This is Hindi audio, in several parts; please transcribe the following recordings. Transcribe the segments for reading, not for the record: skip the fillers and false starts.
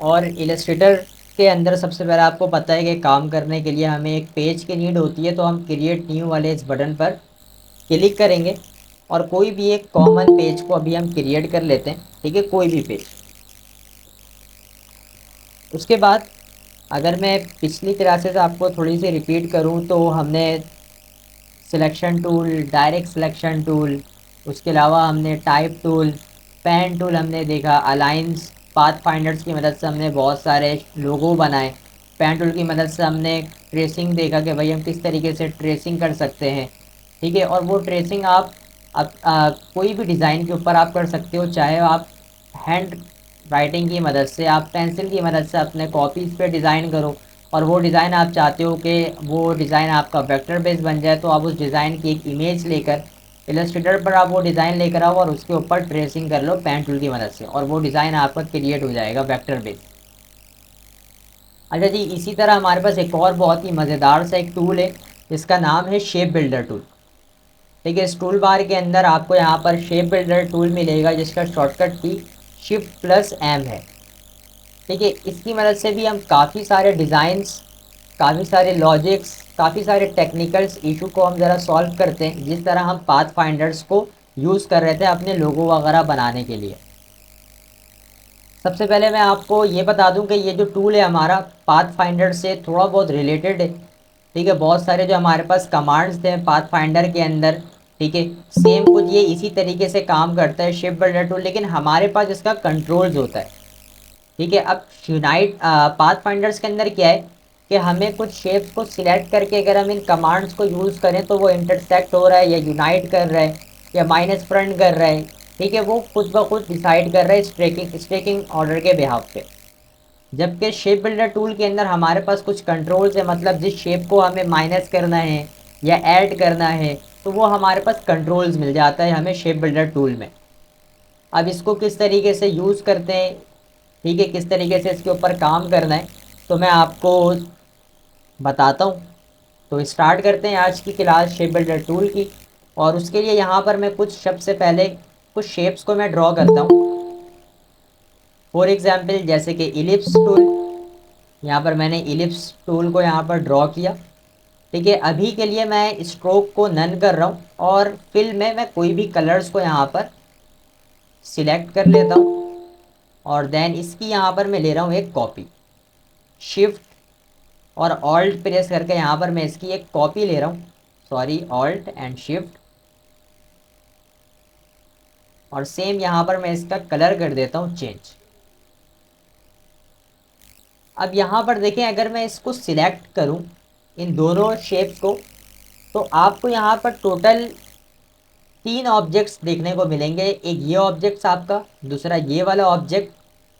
और इलस्ट्रेटर के अंदर सबसे पहले आपको पता है कि काम करने के लिए हमें एक पेज की नीड होती है, तो हम क्रिएट न्यू वाले इस बटन पर क्लिक करेंगे और कोई भी एक कॉमन पेज को अभी हम क्रिएट कर लेते हैं। ठीक है, कोई भी पेज। उसके बाद अगर मैं पिछली क्लासेस आपको थोड़ी सी रिपीट करूं तो हमने selection tool, direct selection tool, उसके अलावा हमने टाइप टूल, पेन टूल हमने देखा, अलाइंस, पाथ फाइंडर्स की मदद से हमने बहुत सारे लोगो बनाए। पेन टूल की मदद से हमने ट्रेसिंग देखा कि भाई हम किस तरीके से ट्रेसिंग कर सकते हैं। ठीक है, और वो ट्रेसिंग आप अब कोई भी डिज़ाइन के ऊपर आप कर सकते हो, चाहे आप हैंड राइटिंग की मदद से, आप पेंसिल की मदद से अपने कॉपीज़ पे डिज़ाइन करो, और वो डिज़ाइन आप चाहते हो कि वो डिज़ाइन आपका वेक्टर बेस बन जाए, तो आप उस डिज़ाइन की एक इमेज लेकर इलस्ट्रेटर पर आप वो डिज़ाइन लेकर आओ और उसके ऊपर ट्रेसिंग कर लो पेन टूल की मदद से, और वो डिज़ाइन आपका क्रिएट हो जाएगा वेक्टर बेस। अच्छा जी, इसी तरह हमारे पास एक और बहुत ही मज़ेदार सा एक टूल है जिसका नाम है शेप बिल्डर टूल। ठीक है, इस टूल बार के अंदर आपको यहाँ पर शेप बिल्डर टूल मिलेगा जिसका शॉर्टकट की Shift+M है। ठीक है, इसकी मदद से भी हम काफ़ी सारे डिज़ाइंस, काफ़ी सारे लॉजिक्स, काफ़ी सारे टेक्निकल्स इशू को हम ज़रा सॉल्व करते हैं, जिस तरह हम पाथ फाइंडर्स को यूज़ कर रहे थे अपने लोगो वगैरह बनाने के लिए। सबसे पहले मैं आपको ये बता दूं कि ये जो टूल है हमारा पाथ फाइंडर से थोड़ा बहुत रिलेटेड है। ठीक है, बहुत सारे जो हमारे पास कमांड्स थे पाथ फाइंडर के अंदर, ठीक है, सेम कुछ ये इसी तरीके से काम करता है शेप बिल्डर टूल, लेकिन हमारे पास इसका कंट्रोल्स होता है। ठीक है, अब यूनाइट पाथ फाइंडर्स के अंदर क्या है कि हमें कुछ शेप्स को सिलेक्ट करके अगर हम इन कमांड्स को यूज़ करें तो वो इंटरसेक्ट हो रहा है या यूनाइट कर रहा है या माइनस फ्रंट कर रहा है। ठीक है, वो खुद ब खुद डिसाइड कर रहा है स्ट्रेकिंग ऑर्डर के बिहाफ पे। जबकि शेप बिल्डर टूल के अंदर हमारे पास कुछ कंट्रोल्स है, मतलब जिस शेप को हमें माइनस करना है या ऐड करना है तो वो हमारे पास कंट्रोल्स मिल जाता है हमें शेप बिल्डर टूल में। अब इसको किस तरीके से यूज़ करते हैं, ठीक है, किस तरीके से इसके ऊपर काम करना है, तो मैं आपको बताता हूँ। तो स्टार्ट करते हैं आज की क्लास शेप बिल्डर टूल की। और उसके लिए यहाँ पर मैं कुछ सबसे पहले कुछ शेप्स को मैं ड्रॉ करता हूँ। फॉर एग्जांपल जैसे कि इलिप्स टूल, यहाँ पर मैंने इलिप्स टूल को यहाँ पर ड्रॉ किया। ठीक है, अभी के लिए मैं स्ट्रोक को नन कर रहा हूँ और फिल में मैं कोई भी कलर्स को यहाँ पर सिलेक्ट कर लेता हूँ, और देन इसकी यहाँ पर मैं ले रहा हूँ एक कॉपी। शिफ्ट और ऑल्ट प्रेस करके यहाँ पर मैं इसकी एक कॉपी ले रहा हूँ, सॉरी, ऑल्ट एंड शिफ्ट, और सेम यहाँ पर मैं इसका कलर कर देता हूँ चेंज। अब यहाँ पर देखें, अगर मैं इसको सिलेक्ट करूँ इन दोनों शेप्स को, तो आपको यहाँ पर टोटल 3 ऑब्जेक्ट्स देखने को मिलेंगे। एक ये ऑब्जेक्ट्स आपका, दूसरा ये वाला ऑब्जेक्ट,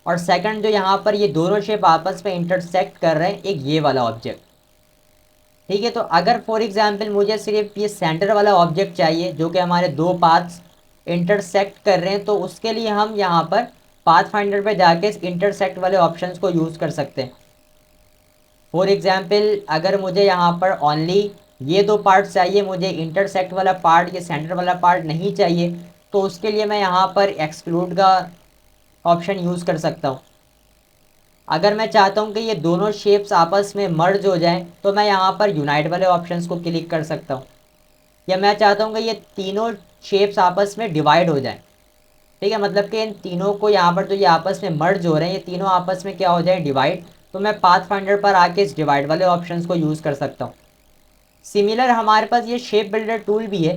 और सेकंड जो यहाँ पर ये दोनों शेप आपस में इंटरसेक्ट कर रहे हैं, एक ये वाला ऑब्जेक्ट। ठीक है, तो अगर फॉर एग्जांपल मुझे सिर्फ ये सेंटर वाला ऑब्जेक्ट चाहिए जो कि हमारे दो पाथ्स इंटरसेक्ट कर रहे हैं, तो उसके लिए हम यहाँ पर पाथ फाइंडर पे जाके इस इंटरसेक्ट वाले ऑप्शंस को यूज़ कर सकते हैं। फॉर एग्जांपल अगर मुझे यहाँ पर ओनली ये दो पार्ट चाहिए, मुझे इंटरसेक्ट वाला पार्ट या सेंटर वाला पार्ट नहीं चाहिए, तो उसके लिए मैं यहाँ पर एक्सक्लूड का ऑप्शन यूज़ कर सकता हूँ। अगर मैं चाहता हूँ कि ये दोनों शेप्स आपस में मर्ज हो जाएं, तो मैं यहाँ पर यूनाइट वाले ऑप्शंस को क्लिक कर सकता हूँ। या मैं चाहता हूँ कि ये तीनों शेप्स आपस में डिवाइड हो जाएं। ठीक है, मतलब कि इन तीनों को यहाँ पर जो ये आपस में मर्ज हो रहे हैं, ये तीनों आपस में क्या हो जाए, डिवाइड, तो मैं पाथ फाइंडर पर आके इस डिवाइड वाले ऑप्शंस को यूज़ कर सकता हूँ। सिमिलर हमारे पास ये शेप बिल्डर टूल भी है।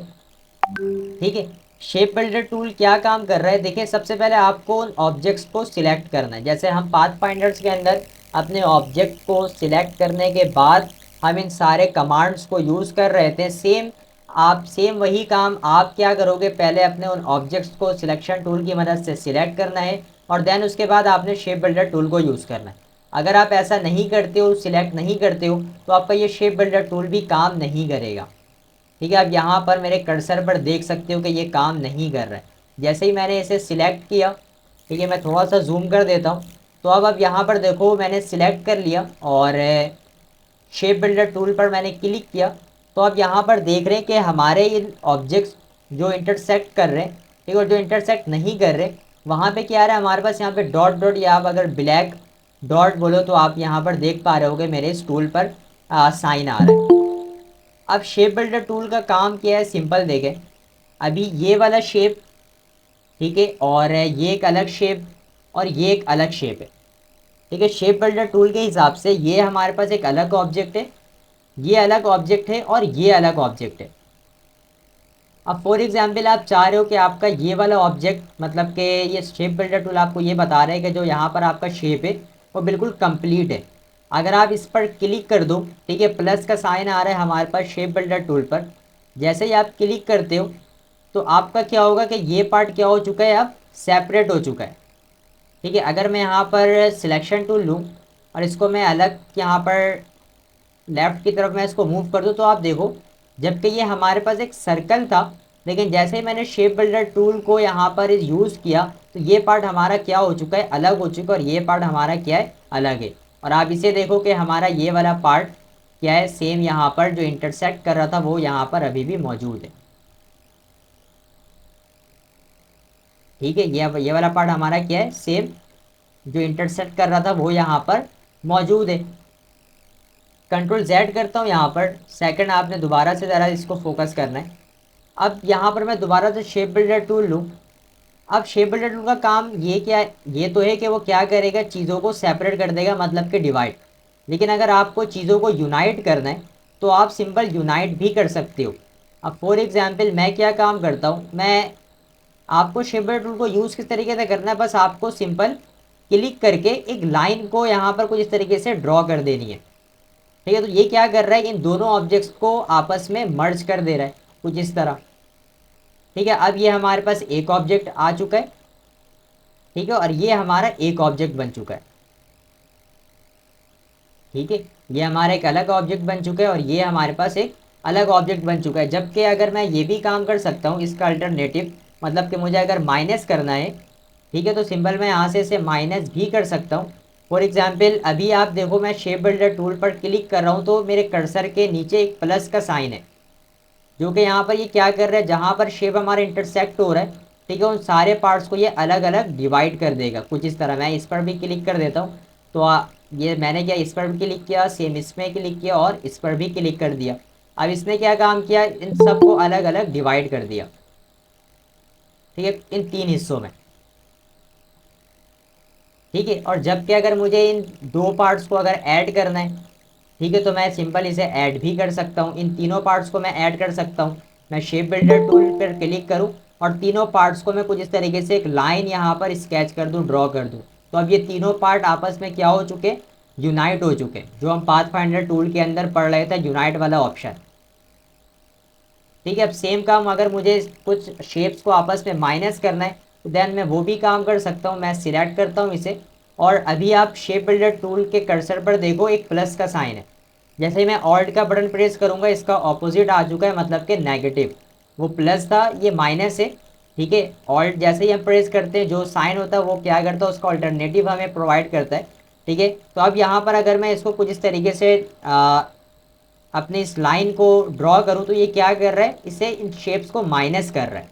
ठीक है, शेप बिल्डर टूल क्या काम कर रहा है, देखिए सबसे पहले आपको उन ऑब्जेक्ट्स को सिलेक्ट करना है। जैसे हम पाथ फाइंडर्स के अंदर अपने ऑब्जेक्ट को सिलेक्ट करने के बाद हम इन सारे कमांड्स को यूज़ कर रहे थे, सेम वही काम आप क्या करोगे, पहले अपने उन ऑब्जेक्ट्स को सिलेक्शन टूल की मदद से सिलेक्ट करना है और देन उसके बाद आपने शेप बिल्डर टूल को यूज़ करना है। अगर आप ऐसा नहीं करते हो, सिलेक्ट नहीं करते हो, तो आपका ये शेप बिल्डर टूल भी काम नहीं करेगा। ठीक है, आप यहाँ पर मेरे कर्सर पर देख सकते हो कि ये काम नहीं कर रहा है। जैसे ही मैंने इसे सिलेक्ट किया, ठीक है, मैं थोड़ा सा जूम कर देता हूँ, तो अब यहाँ पर देखो मैंने सिलेक्ट कर लिया और शेप बिल्डर टूल पर मैंने क्लिक किया। तो अब यहाँ पर देख रहे हैं कि हमारे इन ऑब्जेक्ट्स जो इंटरसेक्ट कर रहे हैं, ठीक है, और जो इंटरसेक्ट नहीं कर रहे, वहाँ पे क्या आ रहा है हमारे पास, यहाँ पे डॉट डॉट, या आप अगर ब्लैक डॉट बोलो तो आप यहाँ पर देख पा रहे होगे मेरे इस टूल पर साइन आ रहा है। अब शेप बिल्डर टूल का काम क्या है, सिंपल देखें। अभी ये वाला शेप, ठीक है, और ये एक अलग शेप और ये एक अलग शेप है, ठीक है। शेप बिल्डर टूल के हिसाब से ये हमारे पास एक अलग ऑब्जेक्ट है, ये अलग ऑब्जेक्ट है और ये अलग ऑब्जेक्ट है। अब फॉर एग्जांपल आप चाह रहे हो कि आपका ये वाला ऑब्जेक्ट, मतलब कि ये शेप बिल्डर टूल आपको ये बता रहा है कि जो यहाँ पर आपका शेप है वो बिल्कुल कंप्लीट है। अगर आप इस पर क्लिक कर दो, ठीक है, प्लस का साइन आ रहा है हमारे पास शेप बिल्डर टूल पर, जैसे ही आप क्लिक करते हो तो आपका क्या होगा कि ये पार्ट क्या हो चुका है, अब सेपरेट हो चुका है, ठीक है। अगर मैं यहाँ पर सिलेक्शन टूल लूँ और इसको मैं अलग यहाँ पर लेफ्ट की तरफ मैं इसको मूव कर दूँ तो आप देखो, जबकि ये हमारे पास एक सर्कल था, लेकिन जैसे ही मैंने शेप बिल्डर टूल को यहाँ पर यूज़ किया तो ये पार्ट हमारा क्या हो चुका है, अलग हो चुका है, और ये पार्ट हमारा क्या है, अलग है। और आप इसे देखो कि हमारा ये वाला पार्ट क्या है, सेम यहाँ पर जो इंटरसेक्ट कर रहा था वो यहाँ पर अभी भी मौजूद है, ठीक है। ये वाला पार्ट हमारा क्या है, सेम जो इंटरसेक्ट कर रहा था वो यहाँ पर मौजूद है। कंट्रोल जेड करता हूँ यहाँ पर, सेकंड आपने दोबारा से ज़रा इसको फोकस करना है। अब यहाँ पर मैं दोबारा से शेप बिल्डर टूल लूँ। अब शेप बिल्डर टूल का काम ये क्या है, ये तो है कि वो क्या करेगा, चीज़ों को सेपरेट कर देगा, मतलब कि डिवाइड। लेकिन अगर आपको चीज़ों को यूनाइट करना है तो आप सिंपल यूनाइट भी कर सकते हो। अब फॉर एग्जांपल मैं क्या काम करता हूँ, मैं आपको शेप बिल्डर टूल को यूज़ किस तरीके से करना है, बस आपको सिंपल क्लिक करके एक लाइन को यहाँ पर कुछ इस तरीके से ड्रॉ कर देनी है, ठीक है। तो ये क्या कर रहा है, इन दोनों ऑब्जेक्ट्स को आपस में मर्ज कर दे रहा है कुछ इस तरह, ठीक है। अब ये हमारे पास एक ऑब्जेक्ट आ चुका है, ठीक है, और ये हमारा एक ऑब्जेक्ट बन चुका है, ठीक है। ये हमारा एक अलग ऑब्जेक्ट बन चुका है और ये हमारे पास एक अलग ऑब्जेक्ट बन चुका है। जबकि अगर मैं ये भी काम कर सकता हूँ इसका अल्टरनेटिव, मतलब कि मुझे अगर माइनस करना है, ठीक है, तो सिंपल मैं यहाँ से इसे माइनस भी कर सकता हूँ। फॉर एग्जाम्पल अभी आप देखो मैं शेप बिल्डर टूल पर क्लिक कर रहा हूँ तो मेरे कर्सर के नीचे एक प्लस का साइन है, जो कि यहाँ पर ये क्या कर रहा है, जहाँ पर शेप हमारा इंटरसेक्ट हो रहा है, ठीक है, उन सारे पार्ट्स को ये अलग अलग डिवाइड कर देगा कुछ इस तरह। मैं इस पर भी क्लिक कर देता हूँ तो ये मैंने क्या इस पर भी क्लिक किया, सेम इसमें क्लिक किया और इस पर भी क्लिक कर दिया। अब इसने क्या काम किया, इन सबको अलग अलग डिवाइड कर दिया, ठीक है, इन तीन हिस्सों में, ठीक है। और जबकि अगर मुझे इन दो पार्ट्स को अगर ऐड करना है, ठीक है, तो मैं सिंपल इसे ऐड भी कर सकता हूँ, इन तीनों पार्ट्स को मैं ऐड कर सकता हूँ। मैं शेप बिल्डर टूल पर क्लिक करूँ और तीनों पार्ट्स को मैं कुछ इस तरीके से एक लाइन यहाँ पर स्केच कर दूँ, ड्रॉ कर दूँ, तो अब ये तीनों पार्ट आपस में क्या हो चुके, यूनाइट हो चुके, जो हम पाथ फाइंडर टूल के अंदर पढ़ रहे थे, यूनाइट वाला ऑप्शन, ठीक है। अब सेम काम अगर मुझे कुछ शेप्स को आपस में माइनस करना है तो देन मैं वो भी काम कर सकता हूँ। मैं सिलेक्ट करता हूँ इसे और अभी आप शेप बिल्डर टूल के कर्सर पर देखो एक प्लस का साइन है, जैसे ही मैं ऑल्ट का बटन प्रेस करूँगा इसका ऑपोजिट आ चुका है, मतलब कि नेगेटिव। वो प्लस था, ये माइनस है, ठीक है। ऑल्ट जैसे ही हम प्रेस करते हैं जो साइन होता है वो क्या करता है, उसका अल्टरनेटिव हमें प्रोवाइड करता है, ठीक है। तो अब यहाँ पर अगर मैं इसको कुछ इस तरीके से अपनी इस लाइन को ड्रॉ करूँ तो ये क्या कर रहा है, इसे इन शेप्स को माइनस कर रहा है,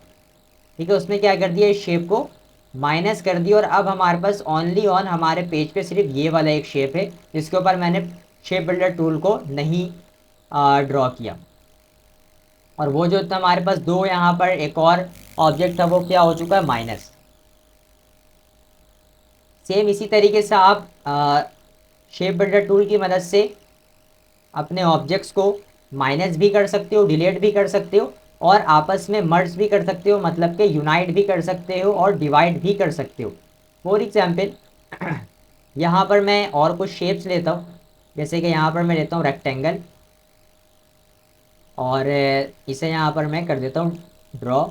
ठीक है। उसने क्या कर दिया, इस शेप को माइनस कर दिया और अब हमारे पास ओनली ऑन हमारे पेज पे सिर्फ ये वाला एक शेप है जिसके ऊपर मैंने शेप बिल्डर टूल को नहीं ड्रॉ किया। और वो जो था हमारे पास दो यहाँ पर एक और ऑब्जेक्ट था वो क्या हो चुका है, माइनस। सेम इसी तरीके से आप शेप बिल्डर टूल की मदद से अपने ऑब्जेक्ट्स को माइनस भी कर सकते हो, डिलीट भी कर सकते हो और आपस में मर्ज भी कर सकते हो, मतलब कि यूनाइट भी कर सकते हो और डिवाइड भी कर सकते हो। फॉर एग्जांपल यहाँ पर मैं और कुछ शेप्स लेता हूँ, जैसे कि यहाँ पर मैं लेता हूँ रेक्टेंगल और इसे यहाँ पर मैं कर देता हूँ ड्रॉ।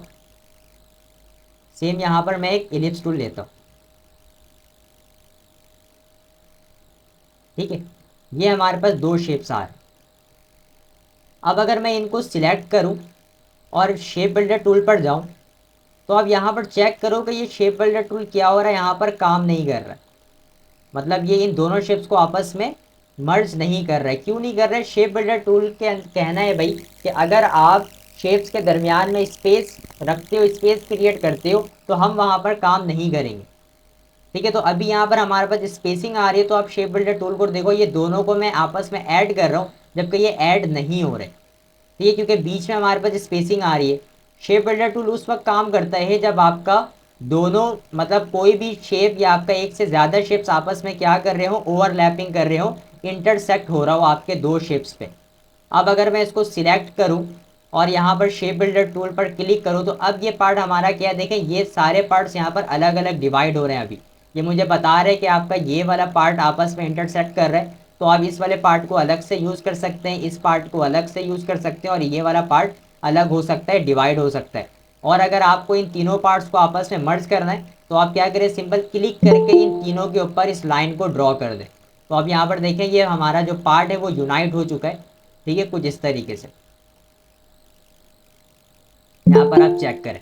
सेम यहाँ पर मैं एक इलिप्स टूल लेता हूँ, ठीक है। ये हमारे पास दो शेप्स आ रहे हैं। अब अगर मैं इनको सिलेक्ट करूँ और शेप बिल्डर टूल पर जाऊँ तो अब यहाँ पर चेक करो कि ये शेप बिल्डर टूल क्या हो रहा है, यहाँ पर काम नहीं कर रहा है, मतलब ये इन दोनों शेप्स को आपस में मर्ज नहीं कर रहा है। क्यों नहीं कर रहा है, शेप बिल्डर टूल के कहना है भाई कि अगर आप शेप्स के दरमियान में स्पेस रखते हो, स्पेस क्रिएट करते हो तो हम वहाँ पर काम नहीं करेंगे, ठीक है। तो अभी यहाँ पर हमारे पास स्पेसिंग आ रही है, तो आप शेप बिल्डर टूल को देखो, ये दोनों को मैं आपस में ऐड कर रहा हूँ, जबकि ये ऐड नहीं हो रहे। ठीक है, क्योंकि बीच में हमारे पास स्पेसिंग आ रही है। शेप बिल्डर टूल उस वक्त काम करता है जब आपका दोनों मतलब कोई भी शेप या आपका एक से ज़्यादा शेप्स आपस में क्या कर रहे हो, ओवरलैपिंग कर रहे हो, इंटरसेक्ट हो रहा हो आपके दो शेप्स पे। अब अगर मैं इसको सिलेक्ट करूं और यहाँ पर शेप बिल्डर टूल पर क्लिक करूं, तो अब ये पार्ट हमारा क्या है, देखें ये सारे पार्ट्स यहाँ पर अलग अलग डिवाइड हो रहे हैं। अभी ये मुझे बता रहे हैं कि आपका ये वाला पार्ट आपस में इंटरसेक्ट कर रहा है, तो आप इस वाले पार्ट को अलग से यूज़ कर सकते हैं, इस पार्ट को अलग से यूज़ कर सकते हैं, और ये वाला पार्ट अलग हो सकता है, डिवाइड हो सकता है। और अगर आपको इन तीनों पार्ट्स को आपस में मर्ज करना है, तो आप क्या करें, सिंपल क्लिक करके इन तीनों के ऊपर इस लाइन को ड्रॉ कर दें। तो अब यहाँ पर देखें ये हमारा जो पार्ट है वो यूनाइट हो चुका है। ठीक है, कुछ इस तरीके से यहाँ पर आप चेक करें।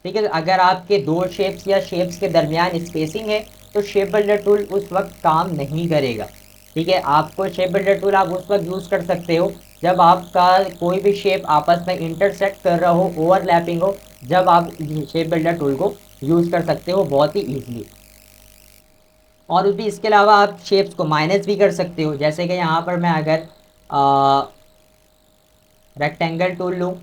ठीक है, अगर आपके दो शेप्स या शेप्स के दरमियान स्पेसिंग है, तो शेप बिल्डर टूल उस वक्त काम नहीं करेगा। ठीक है, आपको शेप बिल्डर टूल आप उस वक्त यूज़ कर सकते हो जब आपका कोई भी शेप आपस में इंटरसेक्ट कर रहा हो, ओवरलैपिंग हो, जब आप शेप बिल्डर टूल को यूज़ कर सकते हो बहुत ही ईजिली। और भी इसके अलावा आप शेप्स को माइनस भी कर सकते हो, जैसे कि यहाँ पर मैं अगर रेक्टेंगल टूल लूँ,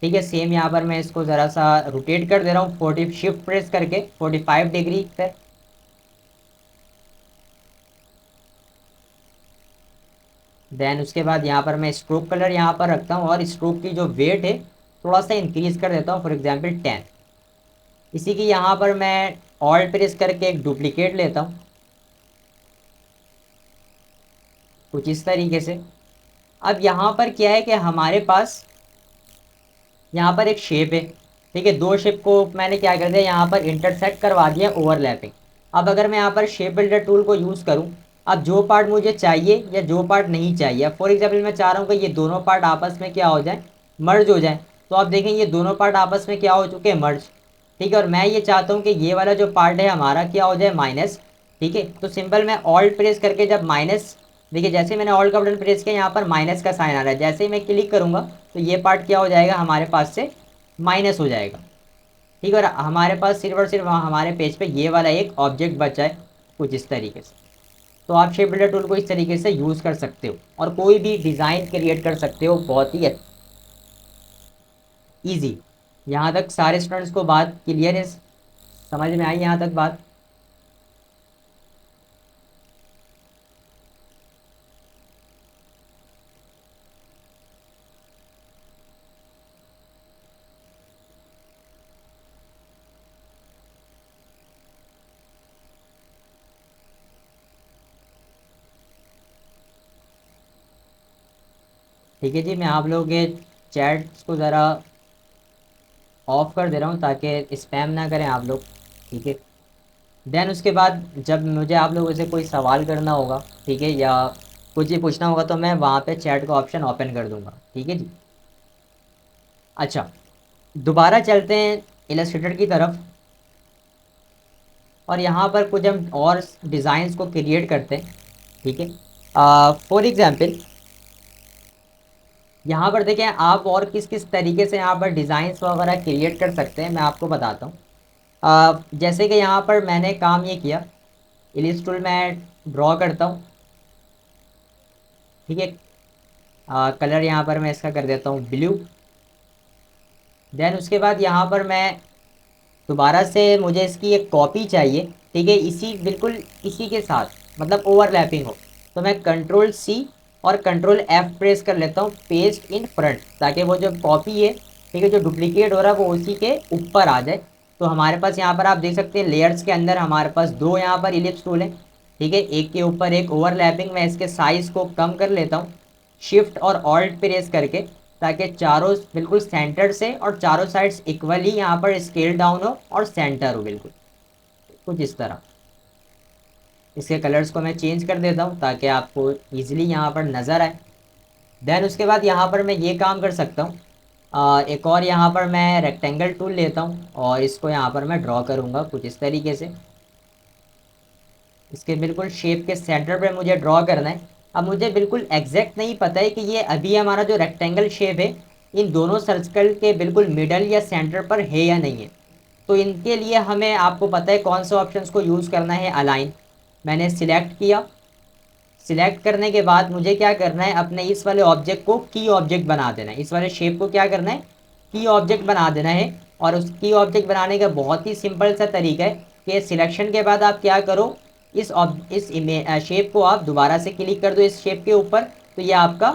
ठीक है, सेम यहाँ पर मैं इसको ज़रा सा रोटेट कर दे रहा हूँ 40 शिफ्ट प्रेस करके 45 डिग्री पे। देन उसके बाद यहाँ पर मैं स्ट्रोक कलर यहाँ पर रखता हूँ और स्ट्रोक की जो वेट है थोड़ा सा इंक्रीज कर देता हूँ, फॉर एग्जांपल 10। इसी की यहाँ पर मैं ऑल्ट प्रेस करके एक डुप्लीकेट लेता हूँ कुछ इस तरीके से। अब यहाँ पर क्या है कि हमारे पास यहाँ पर एक शेप है। ठीक है, दो शेप को मैंने क्या कर दिया, यहाँ पर इंटरसेक्ट करवा दिया, ओवरलैपिंग। अब अगर मैं यहाँ पर शेप बिल्डर टूल को यूज़ करूँ, अब जो पार्ट मुझे चाहिए या जो पार्ट नहीं चाहिए, फॉर एग्जाम्पल मैं चाह रहा हूँ कि ये दोनों पार्ट आपस में क्या हो जाए, मर्ज हो जाए। तो आप देखें ये दोनों पार्ट आपस में क्या हो चुके हैं, मर्ज। ठीक है, और मैं ये चाहता हूँ कि ये वाला जो पार्ट है हमारा क्या हो जाए, माइनस। ठीक है, तो सिंपल मैं ऑल्ट प्रेस करके जब माइनस, देखिए जैसे मैंने ऑल्ट का बटन प्रेस किया यहाँ पर माइनस का साइन आ रहा है, जैसे ही मैं क्लिक करूँगा तो ये पार्ट क्या हो जाएगा, हमारे पास से माइनस हो जाएगा। ठीक है, और हमारे पास सिर्फ और सिर्फ हमारे पेज पे ये वाला एक ऑब्जेक्ट बचा है कुछ इस तरीके से। तो आप शेप बिल्डर टूल को इस तरीके से यूज़ कर सकते हो और कोई भी डिज़ाइन क्रिएट कर सकते हो बहुत ही ईजी। यहाँ तक सारे स्टूडेंट्स को बात क्लियर है, समझ में आई यहाँ तक बात? ठीक है जी, मैं आप लोगों के चैट्स को ज़रा ऑफ कर दे रहा हूँ ताकि स्पैम ना करें आप लोग। ठीक है, देन उसके बाद जब मुझे आप लोगों से कोई सवाल करना होगा, ठीक है, या कुछ भी पूछना होगा, तो मैं वहाँ पे चैट का ऑप्शन ओपन कर दूँगा। ठीक है जी। अच्छा, दोबारा चलते हैं इलस्ट्रेटर की तरफ और यहाँ पर कुछ हम और डिज़ाइंस को क्रिएट करते हैं। ठीक है, फॉर एग्ज़ाम्पल यहाँ पर देखें आप और किस किस तरीके से यहाँ पर डिज़ाइंस वगैरह क्रिएट कर सकते हैं, मैं आपको बताता हूँ। जैसे कि यहाँ पर मैंने काम ये किया, इलिप्स टूल मैं ड्रॉ करता हूँ। ठीक है, कलर यहाँ पर मैं इसका कर देता हूँ ब्लू। देन उसके बाद यहाँ पर मैं दोबारा से मुझे इसकी एक कॉपी चाहिए। ठीक है, इसी बिल्कुल इसी के साथ मतलब ओवरलैपिंग हो, तो मैं कंट्रोल सी और कंट्रोल एफ प्रेस कर लेता हूँ, पेस्ट इन फ्रंट, ताकि वो जो कॉपी है, ठीक है, जो डुप्लीकेट हो रहा है वो उसी के ऊपर आ जाए। तो हमारे पास यहाँ पर आप देख सकते हैं लेयर्स के अंदर हमारे पास दो यहाँ पर इलिप्स टूल है। ठीक है, एक के ऊपर एक ओवरलैपिंग। मैं इसके साइज़ को कम कर लेता हूँ शिफ्ट और ऑल्ट प्रेस करके, ताकि चारों बिल्कुल सेंटर से और चारों साइड्स इक्वली यहाँ पर स्केल डाउन हो और सेंटर हो बिल्कुल कुछ इस तरह। इसके कलर्स को मैं चेंज कर देता हूँ ताकि आपको ईजिली यहाँ पर नज़र आए। देन उसके बाद यहाँ पर मैं ये काम कर सकता हूँ, एक और यहाँ पर मैं रेक्टेंगल टूल लेता हूँ और इसको यहाँ पर मैं ड्रॉ करूँगा कुछ इस तरीके से। इसके बिल्कुल शेप के सेंटर पर मुझे ड्रॉ करना है। अब मुझे बिल्कुल एग्जैक्ट नहीं पता है कि ये अभी हमारा जो रेक्टेंगल शेप है इन दोनों सर्कल के बिल्कुल मिडल या सेंटर पर है या नहीं है। तो इनके लिए हमें, आपको पता है कौन से ऑप्शंस को यूज़ करना है, अलाइन। मैंने सिलेक्ट किया। सिलेक्ट करने के बाद मुझे क्या करना है, अपने इस वाले ऑब्जेक्ट को की ऑब्जेक्ट बना देना है। इस वाले शेप को क्या करना है, की ऑब्जेक्ट बना देना है। और उस की ऑब्जेक्ट बनाने का बहुत ही सिंपल सा तरीका है कि सिलेक्शन के बाद आप क्या करो, इस शेप को आप दोबारा से क्लिक कर दो इस शेप के ऊपर, तो ये आपका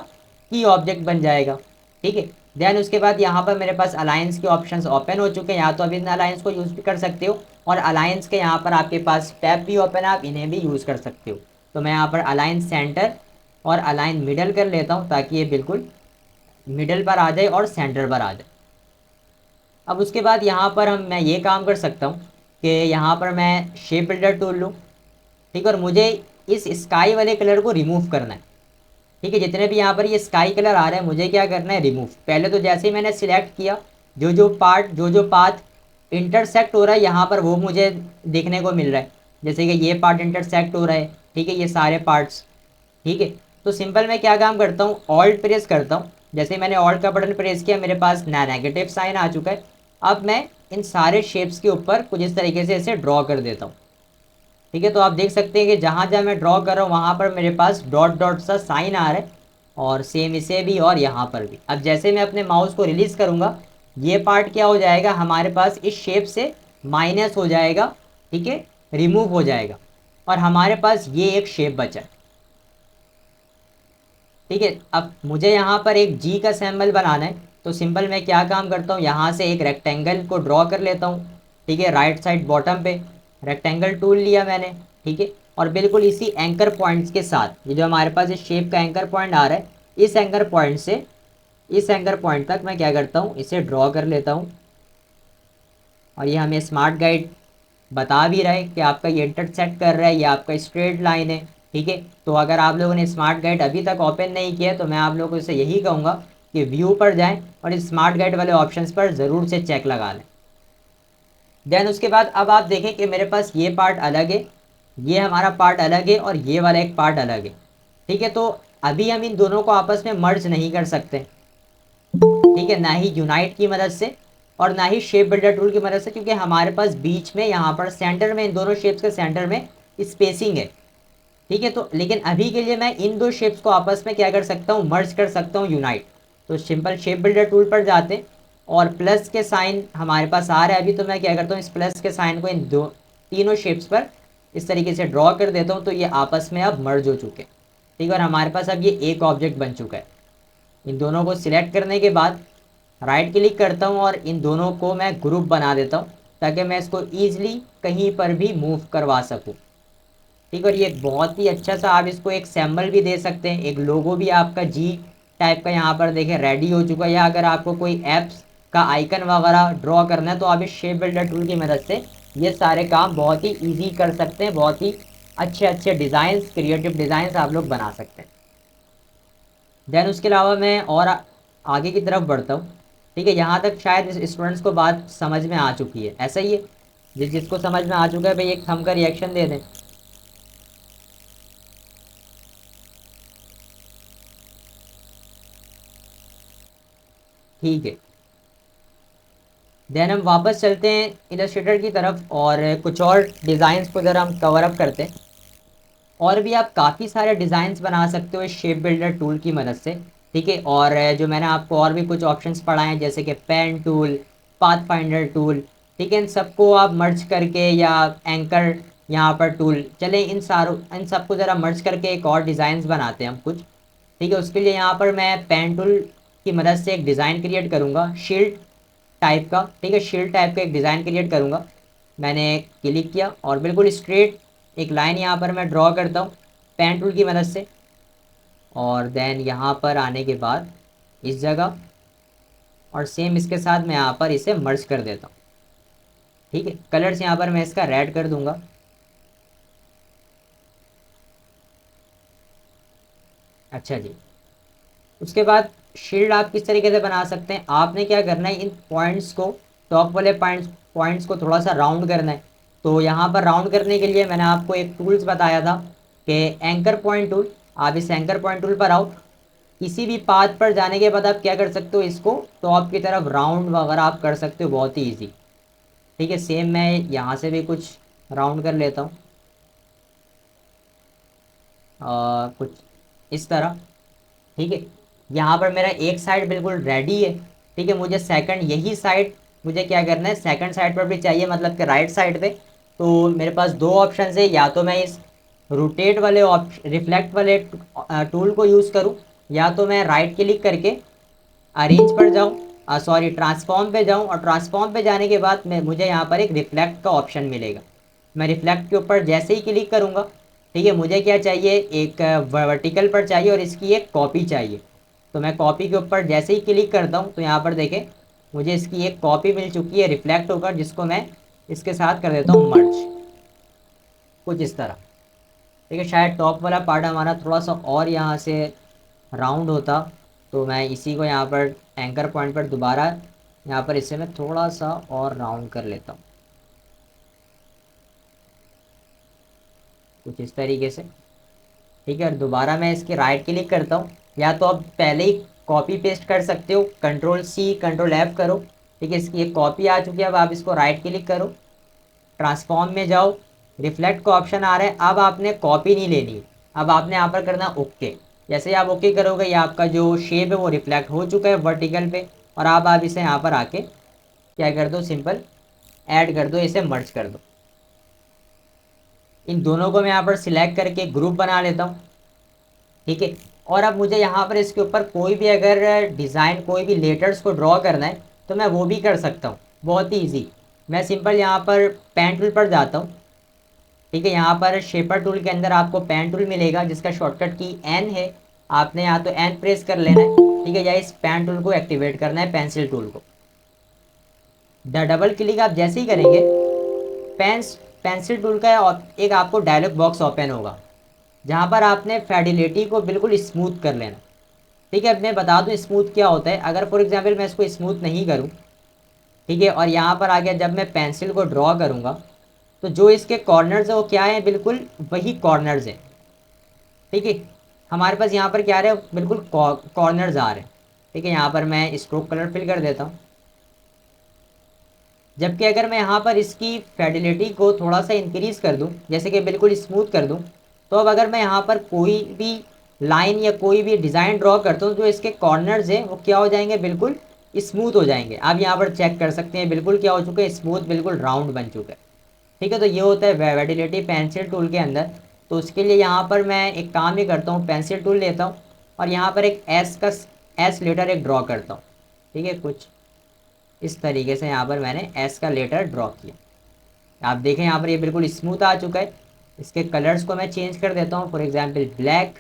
की ऑब्जेक्ट बन जाएगा। ठीक है। देन उसके बाद यहाँ पर मेरे पास अलायंस के ऑप्शंस ओपन हो चुके हैं। या तो आप इन अलायंस को यूज़ भी कर सकते हो, और अलायंस के यहाँ पर आपके पास टैब भी ओपन है, आप इन्हें भी यूज़ कर सकते हो। तो मैं यहाँ पर अलाइन सेंटर और अलाइन मिडल कर लेता हूँ, ताकि ये बिल्कुल मिडल पर आ जाए और सेंटर पर आ जाए। अब उसके बाद यहाँ पर मैं ये काम कर सकता हूँ कि यहाँ पर मैं शेप बिल्डर टूल लूँ। ठीक है। और मुझे इस स्काई वाले कलर को रिमूव करना है। ठीक है। जितने भी यहाँ पर ये स्काई कलर आ रहा है, मुझे क्या करना है, रिमूव। पहले तो जैसे ही मैंने सिलेक्ट किया, जो पाथ इंटरसेक्ट हो रहा है यहाँ पर, वो मुझे देखने को मिल रहा है। जैसे कि ये पार्ट इंटरसेक्ट हो रहा है। ठीक है। ये सारे पार्ट्स। ठीक है। तो सिंपल मैं क्या काम करता हूँ, ऑल्ट प्रेस करता हूँ। जैसे मैंने ऑल्ट का बटन प्रेस किया, मेरे पास नेगेटिव साइन आ चुका है। अब मैं इन सारे शेप्स के ऊपर कुछ इस तरीके से इसे ड्रॉ कर देता हूँ। ठीक है। तो आप देख सकते हैं कि जहाँ जहाँ मैं ड्रॉ कर रहा हूँ वहाँ पर मेरे पास डॉट डॉट सा साइन आ रहा है, और सेम इसे भी और यहाँ पर भी। अब जैसे मैं अपने माउस को रिलीज़ करूँगा, ये पार्ट क्या हो जाएगा, हमारे पास इस शेप से माइनस हो जाएगा। ठीक है। रिमूव हो जाएगा, और हमारे पास ये एक शेप बचा है। ठीक है। अब मुझे यहाँ पर एक जी का सिंबल बनाना है, तो सिंपल मैं क्या काम करता हूँ, यहाँ से एक रेक्टेंगल को ड्रॉ कर लेता हूँ। ठीक है। राइट साइड बॉटम पे रेक्टेंगल टूल लिया मैंने। ठीक है। और बिल्कुल इसी एंकर पॉइंट्स के साथ, ये जो हमारे पास इस शेप का एंकर पॉइंट आ रहा है, इस एंकर पॉइंट से इस एंकर पॉइंट तक मैं क्या करता हूँ, इसे ड्रॉ कर लेता हूँ। और ये हमें स्मार्ट गाइड बता भी रहा है कि आपका ये इंटरसेक्ट कर रहा है, ये आपका स्ट्रेट लाइन है। ठीक है। तो अगर आप लोगों ने स्मार्ट गाइड अभी तक ओपन नहीं किया है, तो मैं आप लोगों से यही कहूँगा कि व्यू पर जाएं और इस स्मार्ट गाइड वाले ऑप्शंस पर ज़रूर से चेक लगा लें। देन उसके बाद अब आप देखें कि मेरे पास ये पार्ट अलग है, ये हमारा पार्ट अलग है, और ये वाला एक पार्ट अलग है। ठीक है। तो अभी हम इन दोनों को आपस में मर्ज नहीं कर सकते। ठीक है। ना ही यूनाइट की मदद से, और ना ही शेप बिल्डर टूल की मदद से, क्योंकि हमारे पास बीच में यहाँ पर सेंटर में, इन दोनों शेप्स के सेंटर में स्पेसिंग है। ठीक है। तो लेकिन अभी के लिए मैं इन दो शेप्स को आपस में क्या कर सकता हूँ, मर्ज कर सकता हूँ, यूनाइट। तो सिंपल शेप बिल्डर टूल पर जाते हैं, और प्लस के साइन हमारे पास आ रहा है अभी, तो मैं क्या करता हूँ, इस प्लस के साइन को इन तीनों शेप्स पर इस तरीके से ड्रॉ कर देता हूँ। तो ये आपस में अब मर्ज हो चुके हैं। ठीक है। और हमारे पास अब ये एक ऑब्जेक्ट बन चुका है। इन दोनों को सिलेक्ट करने के बाद राइट क्लिक करता हूँ, और इन दोनों को मैं ग्रुप बना देता हूँ, ताकि मैं इसको ईजिली कहीं पर भी मूव करवा सकूँ। ठीक है। और ये एक बहुत ही अच्छा सा, आप इसको एक सिंबल भी दे सकते हैं, एक लोगो भी आपका जी टाइप का यहाँ पर देखें रेडी हो चुका है। या अगर आपको कोई ऐप्स का आइकन वगैरह ड्रॉ करना है, तो आप इस शेप बिल्डर टूल की मदद से ये सारे काम बहुत ही ईजी कर सकते हैं। बहुत ही अच्छे अच्छे डिज़ाइंस, क्रिएटिव डिज़ाइंस आप लोग बना सकते हैं। देन उसके अलावा मैं और आगे की तरफ बढ़ता हूँ। ठीक है। यहाँ तक शायद इस स्टूडेंट्स को बात समझ में आ चुकी है, ऐसा ही है। जिसको समझ में आ चुका है भाई, एक थंब का रिएक्शन दे दें। ठीक है। देन हम वापस चलते हैं इलस्ट्रेटर की तरफ, और कुछ और डिज़ाइंस को ज़रा हम कवर अप करते हैं। और भी आप काफ़ी सारे डिज़ाइंस बना सकते हो इस शेप बिल्डर टूल की मदद से। ठीक है। और जो मैंने आपको और भी कुछ ऑप्शंस पढ़ाए हैं, जैसे कि pen tool, path finder tool. ठीक है। इन सबको आप मर्ज करके, या एंकर यहाँ पर टूल, चले इन सबको ज़रा मर्ज करके एक और डिज़ाइंस बनाते हैं हम कुछ। ठीक है। उसके लिए यहाँ पर मैं पेन टूल की मदद से एक डिज़ाइन क्रिएट करूँगा, शील्ड टाइप का। ठीक है। शील्ड टाइप का एक डिज़ाइन क्रिएट करूँगा। मैंने क्लिक किया, और बिल्कुल स्ट्रेट एक लाइन यहाँ पर मैं ड्रॉ करता हूँ पेन टूल की मदद से। और देन यहाँ पर आने के बाद इस जगह, और सेम इसके साथ मैं यहाँ पर इसे मर्ज कर देता हूँ। ठीक है। कलर्स यहाँ पर मैं इसका रेड कर दूंगा। अच्छा जी। उसके बाद शील्ड आप किस तरीके से बना सकते हैं, आपने क्या करना है, इन पॉइंट्स को, टॉप वाले पॉइंट्स को थोड़ा सा राउंड करना है। तो यहाँ पर राउंड करने के लिए मैंने आपको एक टूल्स बताया था कि एंकर पॉइंट टूल। आप इस एंकर पॉइंट टूल पर आओ। किसी भी पाथ पर जाने के बाद आप क्या कर सकते हो, इसको टॉप की तरफ राउंड वगैरह आप कर सकते हो, बहुत ही ईजी। ठीक है, सेम मैं यहाँ से भी कुछ राउंड कर लेता हूँ, कुछ इस तरह। ठीक है, यहाँ पर मेरा एक साइड बिल्कुल रेडी है। ठीक है, मुझे सेकंड यही साइड मुझे क्या करना है, सेकंड साइड पर भी चाहिए, मतलब कि राइट साइड पे। तो मेरे पास दो ऑप्शन है, या तो मैं इस रोटेट वाले रिफ्लेक्ट वाले टूल को यूज़ करूँ, या तो मैं राइट क्लिक करके अरेंज पर जाऊँ, सॉरी ट्रांसफॉर्म पे जाऊँ, और ट्रांसफॉर्म पे जाने के बाद मैं मुझे यहाँ पर एक रिफ्लेक्ट का ऑप्शन मिलेगा। मैं रिफ्लेक्ट के ऊपर जैसे ही क्लिक करूँगा, ठीक है, मुझे क्या चाहिए, एक वर्टिकल पर चाहिए और इसकी एक कॉपी चाहिए। तो मैं कॉपी के ऊपर जैसे ही क्लिक करता हूँ तो यहाँ पर देखें मुझे इसकी एक कॉपी मिल चुकी है रिफ्लेक्ट होकर, जिसको मैं इसके साथ कर देता हूँ मर्ज, कुछ इस तरह। ठीक है, शायद टॉप वाला पार्ट हमारा थोड़ा सा और यहाँ से राउंड होता, तो मैं इसी को यहाँ पर एंकर पॉइंट पर दोबारा यहाँ पर इसे मैं थोड़ा सा और राउंड कर लेता हूँ, कुछ इस तरीके से। ठीक है, और दोबारा मैं इसके राइट क्लिक करता हूँ, या तो आप पहले ही कॉपी पेस्ट कर सकते हो, कंट्रोल सी कंट्रोल एफ करो। ठीक है, इसकी एक कॉपी आ चुकी है, अब आप इसको राइट क्लिक करो, ट्रांसफॉर्म में जाओ, रिफ्लेक्ट का ऑप्शन आ रहा है, अब आपने कॉपी नहीं लेनी है, अब आपने यहाँ पर करना ओके। जैसे ही आप ओके करोगे, ये आपका जो शेप है वो रिफ्लेक्ट हो चुका है वर्टिकल पे, और अब आप इसे यहाँ पर आके क्या कर दो, सिंपल ऐड कर दो, इसे मर्ज कर दो। इन दोनों को मैं यहाँ पर सिलेक्ट करके ग्रुप बना लेता हूँ। ठीक है, और अब मुझे यहाँ पर इसके ऊपर कोई भी अगर डिज़ाइन, कोई भी लेटर्स को ड्रॉ करना है तो मैं वो भी कर सकता हूँ, बहुत ही ईजी। मैं सिंपल यहाँ पर पेन टूल पर जाता हूँ। ठीक है, यहाँ पर शेपर टूल के अंदर आपको पेन टूल मिलेगा जिसका शॉर्टकट की एन है। आपने यहाँ तो एन प्रेस कर लेना है, ठीक है, या इस पेन टूल को एक्टिवेट करना है, पेंसिल टूल को। डबल क्लिक आप जैसे ही करेंगे, पेंसिल टूल का एक आपको डायलॉग बॉक्स ओपन होगा, जहाँ पर आपने फेडिलिटी को बिल्कुल स्मूथ कर लेना। ठीक है, अब मैं बता दूँ स्मूथ क्या होता है। अगर फॉर एग्जाम्पल मैं इसको स्मूथ नहीं करूँ, ठीक है, और यहाँ पर आ गया, जब मैं पेंसिल को ड्रॉ करूँगा तो जो इसके कॉर्नर्स है वो क्या है, बिल्कुल वही कॉर्नर्स है। ठीक है, हमारे पास यहाँ पर क्या आ रहा है, बिल्कुल कॉर्नर्स आ रहे हैं। ठीक है, यहाँ पर मैं स्ट्रोक कलर फिल कर देता हूँ। जबकि अगर मैं यहाँ पर इसकी फेडिलिटी को थोड़ा सा इंक्रीज़ कर दूँ, जैसे कि बिल्कुल स्मूथ कर दूँ, तो अब अगर मैं यहाँ पर कोई भी लाइन या कोई भी डिज़ाइन ड्रॉ करता हूँ, जो इसके कॉर्नर्स हैं वो क्या हो जाएंगे, बिल्कुल स्मूथ हो जाएंगे। आप यहाँ पर चेक कर सकते हैं, बिल्कुल क्या हो चुका है, स्मूथ, बिल्कुल राउंड बन चुका है। ठीक है, तो ये होता है वेडिलिटी पेंसिल टूल के अंदर। तो उसके लिए यहाँ पर मैं एक काम ही करता हूँ, पेंसिल टूल लेता हूँ और यहाँ पर एक एस लेटर एक ड्रॉ करता हूँ। ठीक है, कुछ इस तरीके से यहाँ पर मैंने एस का लेटर ड्रॉ किया। आप देखें यहाँ पर ये बिल्कुल स्मूथ आ चुका है। इसके कलर्स को मैं चेंज कर देता हूँ, फॉर एग्जांपल ब्लैक,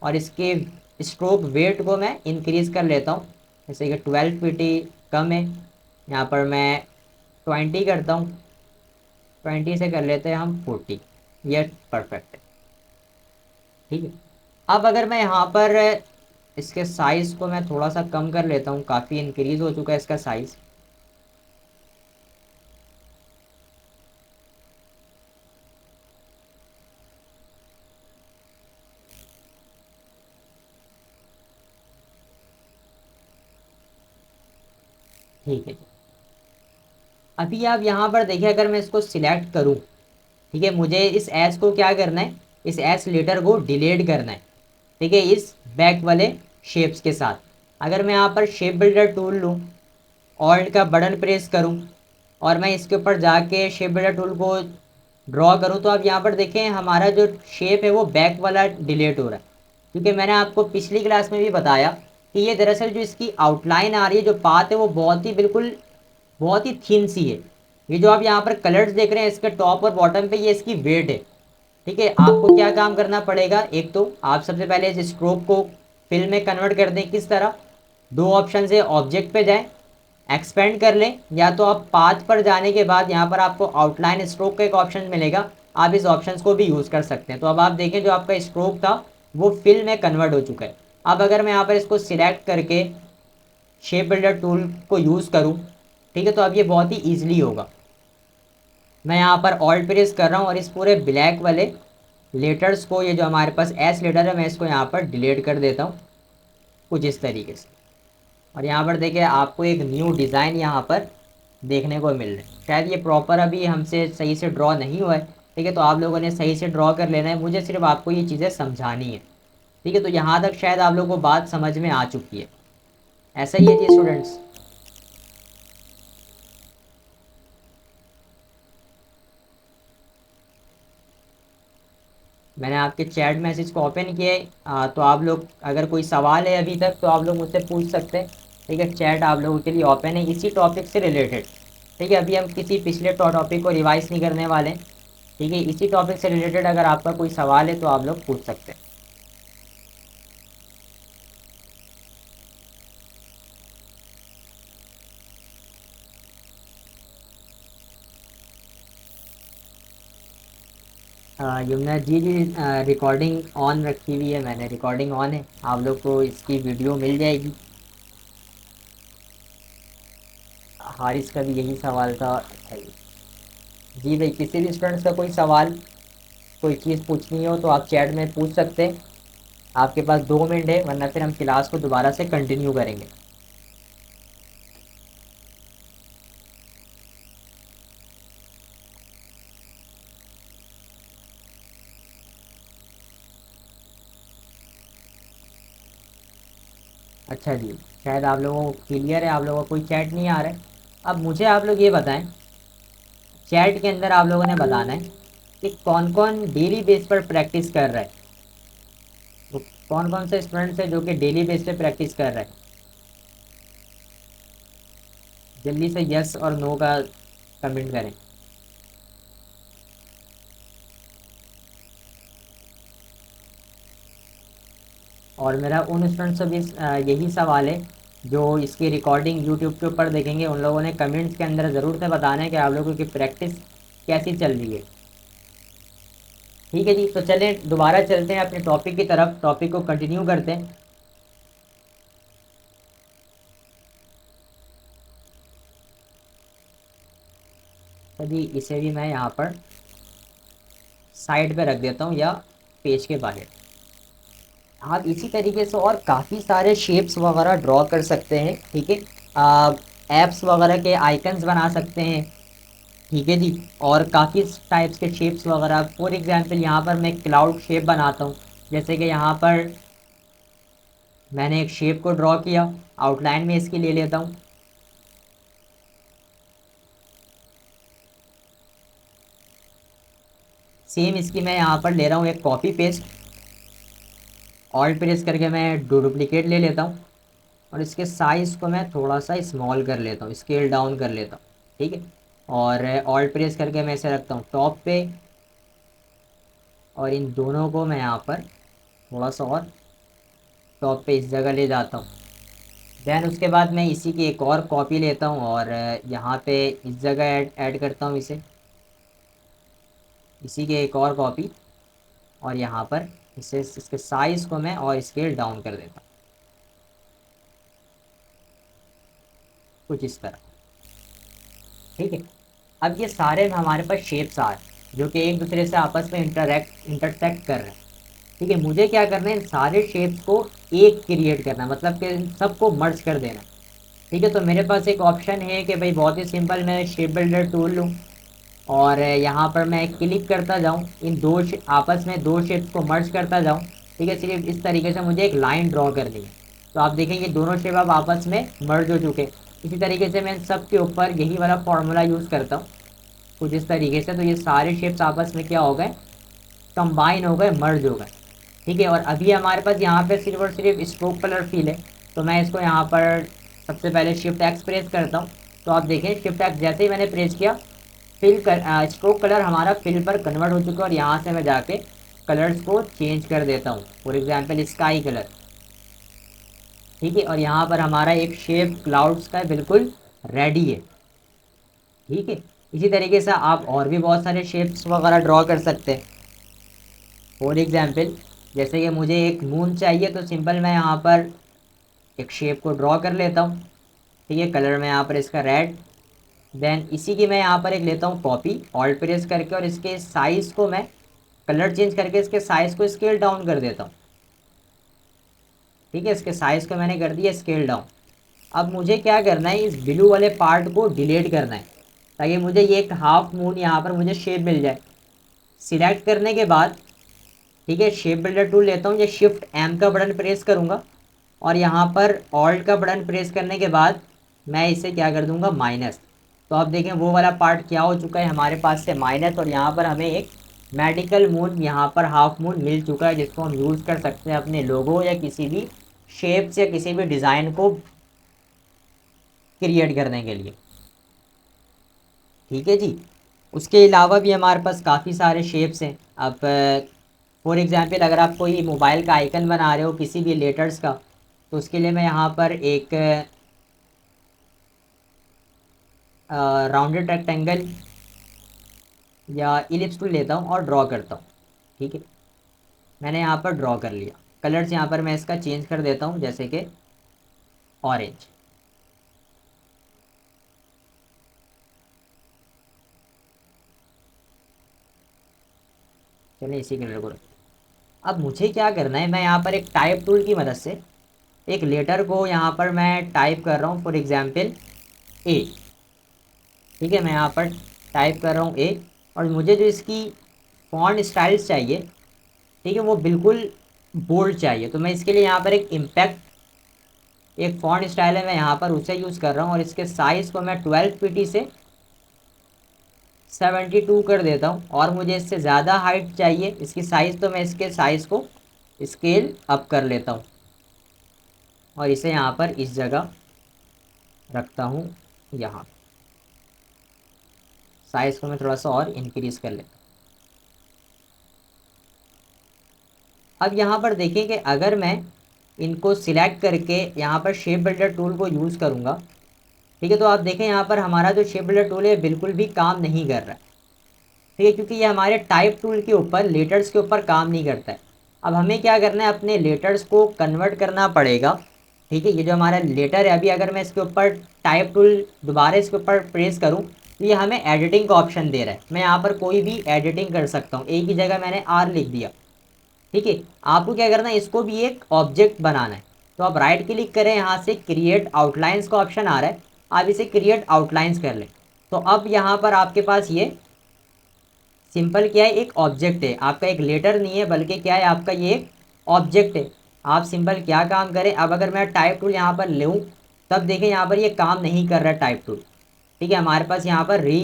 और इसके स्ट्रोक वेट को मैं इंक्रीज़ कर लेता हूँ, जैसे कि 12 पीटी कम है, यहाँ पर मैं 20 करता हूँ, 20 से कर लेते हैं हम 40। ये परफेक्ट है। ठीक है, अब अगर मैं यहाँ पर इसके साइज़ को मैं थोड़ा सा कम कर लेता हूँ, काफ़ी इंक्रीज़ हो चुका है इसका साइज़। ठीक है, अभी आप यहाँ पर देखिए, अगर मैं इसको सिलेक्ट करूँ, ठीक है, मुझे इस एस को क्या करना है, इस एस लेटर को डिलीट करना है। ठीक है, इस बैक वाले शेप्स के साथ। अगर मैं यहाँ पर शेप बिल्डर टूल लूँ, ऑल्ट का बटन प्रेस करूँ, और मैं इसके ऊपर जाके शेप बिल्डर टूल को ड्रॉ करूँ, तो आप यहाँ पर देखें हमारा जो शेप है वो बैक वाला डिलीट हो रहा है। क्योंकि मैंने आपको पिछली क्लास में भी बताया कि ये दरअसल जो इसकी आउटलाइन आ रही है, जो पाथ है, वो बहुत ही बिल्कुल बहुत ही थिन सी है। ये जो आप यहाँ पर कलर्स देख रहे हैं इसके टॉप और बॉटम पे, ये इसकी वेट है। ठीक है, आपको क्या काम करना पड़ेगा, एक तो आप सबसे पहले इस स्ट्रोक को फिल में कन्वर्ट कर दें। किस तरह, दो ऑप्शन से ऑब्जेक्ट पे जाएं, एक्सपेंड कर लें, या तो आप पाथ पर जाने के बाद यहाँ पर आपको आउटलाइन स्ट्रोक का एक ऑप्शन मिलेगा, आप इस ऑप्शन को भी यूज़ कर सकते हैं। तो अब आप देखें जो आपका स्ट्रोक था वो फिल में कन्वर्ट हो चुका है। अब अगर मैं यहाँ पर इसको सिलेक्ट करके शेप बिल्डर टूल को यूज़ करूँ, ठीक है, तो अब ये बहुत ही ईजिली होगा। मैं यहाँ पर ऑल्ट प्रेस कर रहा हूँ और इस पूरे ब्लैक वाले लेटर्स को, ये जो हमारे पास एस लेटर है, मैं इसको यहाँ पर डिलीट कर देता हूँ, कुछ इस तरीके से। और यहाँ पर देखिए आपको एक न्यू डिज़ाइन यहाँ पर देखने को मिल रहे हैं। शायद ये प्रॉपर अभी हमसे सही से ड्रॉ नहीं हुआ है, ठीक है, तो आप लोगों ने सही से ड्रॉ कर लेना है, मुझे सिर्फ आपको ये चीज़ें समझानी है, ठीक है। तो यहाँ तक शायद आप लोगों को बात समझ में आ चुकी है, ऐसा ही है जी स्टूडेंट्स। मैंने आपके चैट मैसेज को ओपन किया है, तो आप लोग अगर कोई सवाल है अभी तक तो आप लोग मुझसे पूछ सकते हैं, ठीक है। चैट आप लोगों के लिए ओपन है इसी टॉपिक से रिलेटेड, ठीक है। अभी हम किसी पिछले टॉपिक को रिवाइज नहीं करने वाले हैं, ठीक है। इसी टॉपिक से रिलेटेड अगर आपका कोई सवाल है तो आप लोग पूछ सकते हैं। यमुना जी जी, रिकॉर्डिंग ऑन रखी हुई है मैंने, रिकॉर्डिंग ऑन है, आप लोग को इसकी वीडियो मिल जाएगी। हारिस का भी यही सवाल था। जी भाई, किसी भी स्टूडेंट्स का कोई सवाल, कोई चीज़ पूछनी हो तो आप चैट में पूछ सकते हैं, आपके पास 2 मिनट है, वरना फिर हम क्लास को दोबारा से कंटिन्यू करेंगे। अच्छा जी, शायद आप लोगों को क्लियर है, आप लोगों को कोई चैट नहीं आ रहा है। अब मुझे आप लोग ये बताएं, चैट के अंदर आप लोगों ने बताना है कि कौन कौन डेली बेस पर प्रैक्टिस कर रहा है, तो कौन कौन से स्टूडेंट्स है जो कि डेली बेस पे प्रैक्टिस कर रहा है। जल्दी से यस और नो का कमेंट करें। और मेरा उन स्टूडेंट्स से भी यही सवाल है जो इसकी रिकॉर्डिंग यूट्यूब के ऊपर देखेंगे, उन लोगों ने कमेंट्स के अंदर ज़रूर से बताना है कि आप लोगों की प्रैक्टिस कैसी चल रही है, ठीक है जी। तो चलें दोबारा चलते हैं अपने टॉपिक की तरफ, टॉपिक को कंटिन्यू करते हैं। तो जी इसे भी मैं यहाँ पर साइड पे रख देता हूँ या पेज के बाहर। आप इसी तरीके से और काफ़ी सारे शेप्स वगैरह ड्रॉ कर सकते हैं, ठीक है। एप्स वगैरह के आइकन्स बना सकते हैं, ठीक है जी। और काफ़ी टाइप्स के शेप्स वगैरह, फॉर एग्जांपल यहाँ पर मैं क्लाउड शेप बनाता हूँ, जैसे कि यहाँ पर मैंने एक शेप को ड्रॉ किया, आउटलाइन में इसकी ले लेता हूँ। सेम इसकी मैं यहाँ पर ले रहा हूँ एक कॉपी पेस्ट, ऑल्ट प्रेस करके मैं डुप्लीकेट ले लेता हूँ, और इसके साइज़ को मैं थोड़ा सा स्मॉल कर लेता हूँ, स्केल डाउन कर लेता हूँ, ठीक है। और ऑल्ट प्रेस करके मैं इसे रखता हूँ टॉप पे, और इन दोनों को मैं यहाँ पर थोड़ा सा और टॉप पे इस जगह ले जाता हूँ। देन उसके बाद मैं इसी की एक और कॉपी लेता हूँ और यहाँ पे इस जगह ऐड करता हूँ इसे, इसी की एक और कॉपी, और यहाँ पर इसे इसके साइज़ को मैं और स्केल डाउन कर देता हूँ, कुछ इस तरह, ठीक है। अब ये सारे हमारे पास शेप्स आ रहे हैं जो कि एक दूसरे से आपस में इंटरसेक्ट कर रहे हैं, ठीक है। मुझे क्या करना है, इन सारे शेप्स को एक क्रिएट करना, मतलब कि इन सबको मर्ज कर देना, ठीक है। तो मेरे पास एक ऑप्शन है कि भाई बहुत ही सिंपल, मैं शेप बिल्डर टूल लूँ और यहाँ पर मैं क्लिक करता जाऊँ, इन आपस में दो शेप्स को मर्ज करता जाऊँ, ठीक है। सिर्फ इस तरीके से मुझे एक लाइन ड्रॉ करनी है, तो आप देखेंगे दोनों शेप अब आपस में मर्ज हो चुके। इसी तरीके से मैं इन सब के ऊपर यही वाला फॉर्मूला यूज़ करता हूँ कुछ इस तरीके से, तो ये सारे शेप्स आपस में क्या हो गए, कंबाइन हो गए, मर्ज हो गए, ठीक है। और अभी हमारे पास यहाँ पे सिर्फ और सिर्फ स्ट्रोक कलर फील है, तो मैं इसको यहाँ पर सबसे पहले शिफ्ट एक्स प्रेस करता हूँ, तो आप देखें शिफ्ट एक्स जैसे ही मैंने प्रेस किया, स्ट्रोक कलर हमारा फिल पर कन्वर्ट हो चुका है, और यहाँ से मैं जाके कलर्स को चेंज कर देता हूँ, फॉर एग्जाम्पल स्काई कलर, ठीक है। और यहाँ पर हमारा एक शेप क्लाउड्स का बिल्कुल रेडी है, ठीक है। इसी तरीके से आप और भी बहुत सारे शेप्स वगैरह ड्रॉ कर सकते हैं, फॉर एग्जाम्पल जैसे कि मुझे एक मून चाहिए, तो सिंपल मैं यहाँ पर एक शेप को ड्रॉ कर लेता हूँ, ठीक है। कलर मैं यहाँ पर इसका रेड, देन इसी की मैं यहाँ पर एक लेता हूँ कॉपी, ऑल्ट प्रेस करके, और इसके साइज़ को मैं कलर चेंज करके इसके साइज़ को स्केल डाउन कर देता हूँ, ठीक है। इसके साइज़ को मैंने कर दिया स्केल डाउन, अब मुझे क्या करना है, इस ब्लू वाले पार्ट को डिलीट करना है ताकि मुझे ये एक हाफ मून यहाँ पर मुझे शेप मिल जाए। सिलेक्ट करने के बाद ठीक है, शेप बिल्डर टूल लेता हूँ, ये शिफ्ट एम का बटन प्रेस करूँगा और यहाँ पर ऑल्ट का बटन प्रेस करने के बाद मैं इसे क्या कर दूंगा, माइनस। तो आप देखें वो वाला पार्ट क्या हो चुका है हमारे पास से माइनस, और यहाँ पर हमें एक मेडिकल मून यहाँ पर हाफ मून मिल चुका है, जिसको हम यूज़ कर सकते हैं अपने लोगो या किसी भी शेप्स या किसी भी डिज़ाइन को क्रिएट करने के लिए। ठीक है जी। उसके अलावा भी हमारे पास काफ़ी सारे शेप्स हैं। अब फॉर एग्ज़ाम्पल अगर आप कोई मोबाइल का आइकन बना रहे हो किसी भी लेटर्स का, तो उसके लिए मैं यहाँ पर एक राउंडेड रेक्टेंगल या इलिप्स टूल लेता हूँ और ड्रॉ करता हूँ। ठीक है, मैंने यहाँ पर ड्रॉ कर लिया। कलर्स यहाँ पर मैं इसका चेंज कर देता हूँ, जैसे कि ऑरेंज। चलिए इसी कलर को अब मुझे क्या करना है, मैं यहाँ पर एक टाइप टूल की मदद से एक लेटर को यहाँ पर मैं टाइप कर रहा हूँ, फॉर एग्जाम्पल ए। ठीक है, मैं यहाँ पर टाइप कर रहा हूँ ए, और मुझे जो इसकी फॉन्ट स्टाइल्स चाहिए, ठीक है, वो बिल्कुल बोल्ड चाहिए। तो मैं इसके लिए यहाँ पर एक इम्पैक्ट एक फॉन्ट स्टाइल है, मैं यहाँ पर उसे यूज़ कर रहा हूँ, और इसके साइज़ को मैं 12 pt से 72 कर देता हूँ। और मुझे इससे ज़्यादा हाइट चाहिए इसकी साइज़, तो मैं इसके साइज़ को स्केल अप कर लेता हूँ और इसे यहाँ पर इस जगह रखता हूँ। यहाँ साइज़ को मैं थोड़ा सा और इंक्रीज़ कर लेता हूँ। अब यहाँ पर देखिए कि अगर मैं इनको सिलेक्ट करके यहाँ पर शेप बिल्डर टूल को यूज़ करूँगा, ठीक है, तो आप देखें यहाँ पर हमारा जो शेप बिल्डर टूल है बिल्कुल भी काम नहीं कर रहा है। ठीक है, क्योंकि ये हमारे टाइप टूल के ऊपर लेटर्स के ऊपर काम नहीं करता है। अब हमें क्या करना है, अपने लेटर्स को कन्वर्ट करना पड़ेगा। ठीक है, ये जो हमारा लेटर है, अभी अगर मैं इसके ऊपर टाइप टूल दोबारा इसके ऊपर प्रेस करूँ तो ये हमें एडिटिंग का ऑप्शन दे रहा है। मैं यहाँ पर कोई भी एडिटिंग कर सकता हूँ। ए की जगह मैंने आर लिख दिया। ठीक है, आपको क्या करना है, इसको भी एक ऑब्जेक्ट बनाना है। तो आप राइट क्लिक करें, यहाँ से क्रिएट आउटलाइंस का ऑप्शन आ रहा है, आप इसे क्रिएट आउटलाइंस कर लें। तो अब यहाँ पर आपके पास ये सिंपल क्या है, एक ऑब्जेक्ट है आपका, एक लेटर नहीं है बल्कि क्या है आपका, ये एक ऑब्जेक्ट है। आप सिंपल क्या काम करें, अब अगर मैं टाइप टूल यहाँ पर लूँ तब देखें यहाँ पर ये काम नहीं कर रहा है टाइप टूल। ठीक है, हमारे पास यहाँ पर री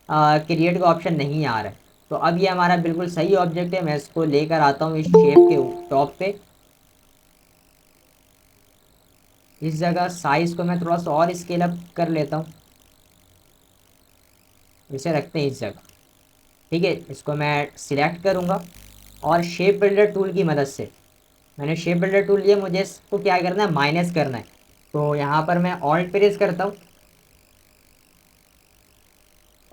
क्रिएट का ऑप्शन नहीं आ रहा है। तो अब ये हमारा बिल्कुल सही ऑब्जेक्ट है। मैं इसको लेकर आता हूँ इस शेप के टॉप पे, इस जगह साइज़ को मैं थोड़ा सा और स्केल अप कर लेता हूँ, इसे रखते हैं इस जगह। ठीक है, इसको मैं सिलेक्ट करूँगा और शेप बिल्डर टूल की मदद से मैंने शेप बिल्डर टूल लिया, मुझे इसको क्या करना है, माइनस करना है। तो यहाँ पर मैं ऑल्ट प्रेस करता हूँ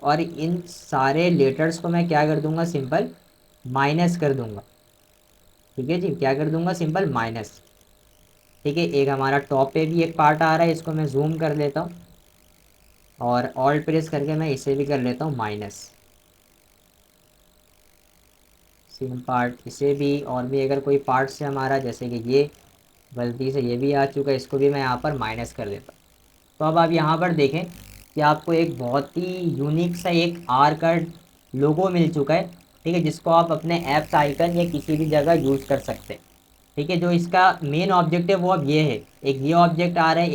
और इन सारे लेटर्स को मैं क्या कर दूंगा, सिंपल माइनस कर दूंगा। ठीक है जी, क्या कर दूंगा, सिंपल माइनस। ठीक है, एक हमारा टॉप पे भी एक पार्ट आ रहा है, इसको मैं जूम कर लेता हूँ और ऑल्ट प्रेस करके मैं इसे भी कर लेता हूँ माइनस। सेम पार्ट इसे भी, और भी अगर कोई पार्ट से हमारा, जैसे कि ये गलती से ये भी आ चुका है, इसको भी मैं यहाँ पर माइनस कर देता हूँ। तो अब आप यहाँ पर देखें कि आपको एक बहुत ही यूनिक सा एक आर का लोगो मिल चुका है। ठीक है, जिसको आप अपने ऐप्स आइकन या किसी भी जगह यूज़ कर सकते हैं। ठीक है, जो इसका मेन ऑब्जेक्ट है वो अब ये है, एक ये ऑब्जेक्ट आ रहा है,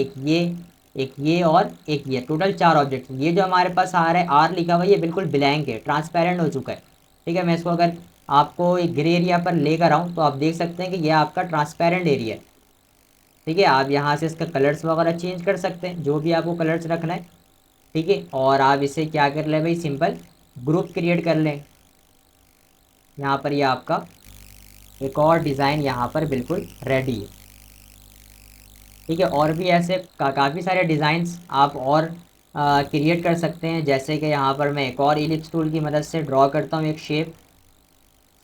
एक ये और एक ये, टोटल 4 ऑब्जेक्ट। ये जो हमारे पास आ रहा है आर लिखा हुआ है, ये बिल्कुल ब्लैंक है, ट्रांसपेरेंट हो चुका है। ठीक है, मैं इसको अगर आपको एक ग्रे एरिया पर लेकर आऊँ तो आप देख सकते हैं कि यह आपका ट्रांसपेरेंट एरिया है। ठीक है, आप यहाँ से इसका कलर्स वगैरह चेंज कर सकते हैं, जो भी आपको कलर्स रखना है। ठीक है, और आप इसे क्या कर लें भाई, सिंपल ग्रुप क्रिएट कर लें। यहाँ पर ये आपका एक और डिज़ाइन यहाँ पर बिल्कुल रेडी है। ठीक है, और भी ऐसे काफ़ी सारे डिज़ाइंस आप और क्रिएट कर सकते हैं। जैसे कि यहाँ पर मैं एक और इलिप्स टूल की मदद से ड्रॉ करता हूँ एक शेप,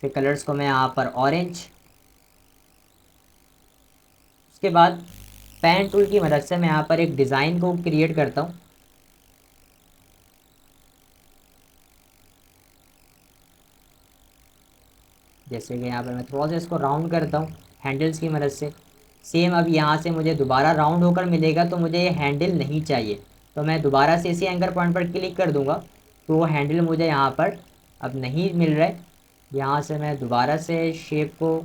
फिर कलर्स को मैं यहाँ पर ऑरेंज। उसके बाद पेन टूल की मदद से मैं यहाँ पर एक डिज़ाइन को क्रिएट करता हूँ। जैसे कि यहाँ पर मैं थोड़ा सा इसको राउंड करता हूँ हैंडल्स की मदद से। सेम अब यहाँ से मुझे दोबारा राउंड होकर मिलेगा, तो मुझे ये हैंडल नहीं चाहिए, तो मैं दोबारा से इसी एंकर पॉइंट पर क्लिक कर दूंगा, तो वो हैंडल मुझे यहाँ पर अब नहीं मिल रहा है। यहाँ से मैं दोबारा से शेप को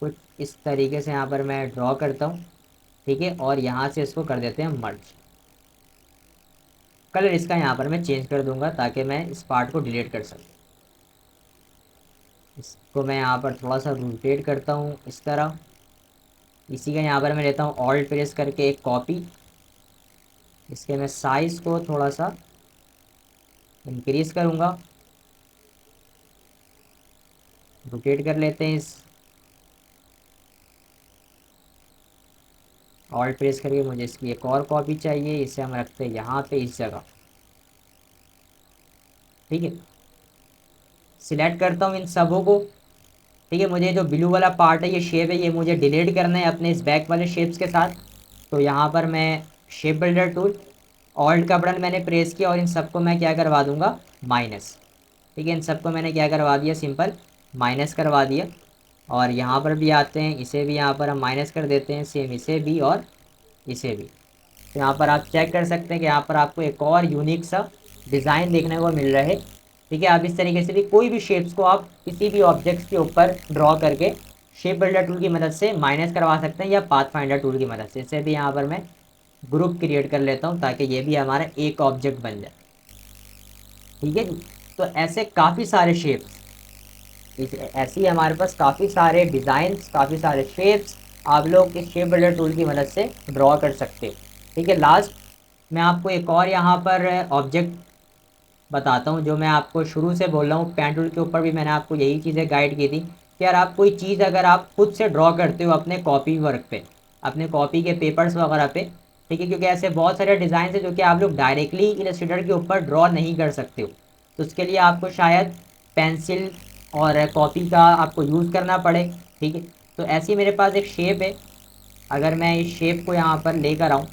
कुछ इस तरीके से यहाँ पर मैं ड्रॉ करता हूँ, ठीक है, और यहाँ से इसको कर देते हैं मर्ज। कलर इसका यहाँ पर मैं चेंज कर दूंगा ताकि मैं इस पार्ट को डिलीट कर सकूँ। इसको मैं यहाँ पर थोड़ा सा रोटेट करता हूँ इस तरह। इसी का यहाँ पर मैं लेता हूँ ऑल्ट प्रेस करके एक कॉपी, इसके मैं साइज़ को थोड़ा सा इंक्रीज़ करूँगा, रोटेट कर लेते हैं इस ऑल्ट प्रेस करके। मुझे इसकी एक और कॉपी चाहिए, इसे हम रखते हैं यहाँ पे इस जगह, ठीक है। सिलेक्ट करता हूँ इन सबों को, ठीक है। मुझे जो ब्लू वाला पार्ट है, ये शेप है, ये मुझे डिलीट करना है अपने इस बैक वाले शेप्स के साथ। तो यहाँ पर मैं शेप बिल्डर टूल, ऑल्ट का बटन मैंने प्रेस किया और इन सबको मैं क्या करवा दूंगा, माइनस, ठीक है। इन सबको मैंने क्या करवा दिया, सिंपल माइनस करवा दिया। और यहाँ पर भी आते हैं, इसे भी यहाँ पर हम माइनस कर देते हैं, सेम इसे भी और इसे भी। तो यहाँ पर आप चेक कर सकते हैं कि यहाँ पर आपको एक और यूनिक सा डिज़ाइन देखने को मिल रहा है, ठीक है। आप इस तरीके से भी कोई भी शेप्स को आप किसी भी ऑब्जेक्ट्स के ऊपर ड्रॉ करके शेप बिल्डर टूल की मदद से माइनस करवा सकते हैं, या पाथ फाइंडर टूल की मदद से। इसे भी यहाँ पर मैं ग्रुप क्रिएट कर लेता हूँ ताकि ये भी हमारा एक ऑब्जेक्ट बन जाए, ठीक है जी। तो ऐसे काफ़ी सारे शेप्स, ऐसे ही हमारे पास काफ़ी सारे डिज़ाइंस, काफ़ी सारे शेप्स आप लोग इस शेप बिल्डर टूल की मदद से ड्रॉ कर सकते हैं, ठीक है। लास्ट मैं आपको एक और यहाँ पर ऑब्जेक्ट बताता हूँ, जो मैं आपको शुरू से बोल रहा हूँ। पेन टूल के ऊपर भी मैंने आपको यही चीज़ें गाइड की थी कि यार आप कोई चीज़ अगर आप खुद से ड्रॉ करते हो अपने कॉपी वर्क पे, अपने कॉपी के पेपर्स वगैरह पे, ठीक है, क्योंकि ऐसे बहुत सारे डिज़ाइन है जो कि आप लोग डायरेक्टली इलस्ट्रेटर के ऊपर ड्रॉ नहीं कर सकते हो, तो उसके लिए आपको शायद पेंसिल और कॉपी का आपको यूज़ करना पड़े, ठीक है। तो ऐसी मेरे पास एक शेप है, अगर मैं इस शेप को यहाँ पर लेकर आऊँ,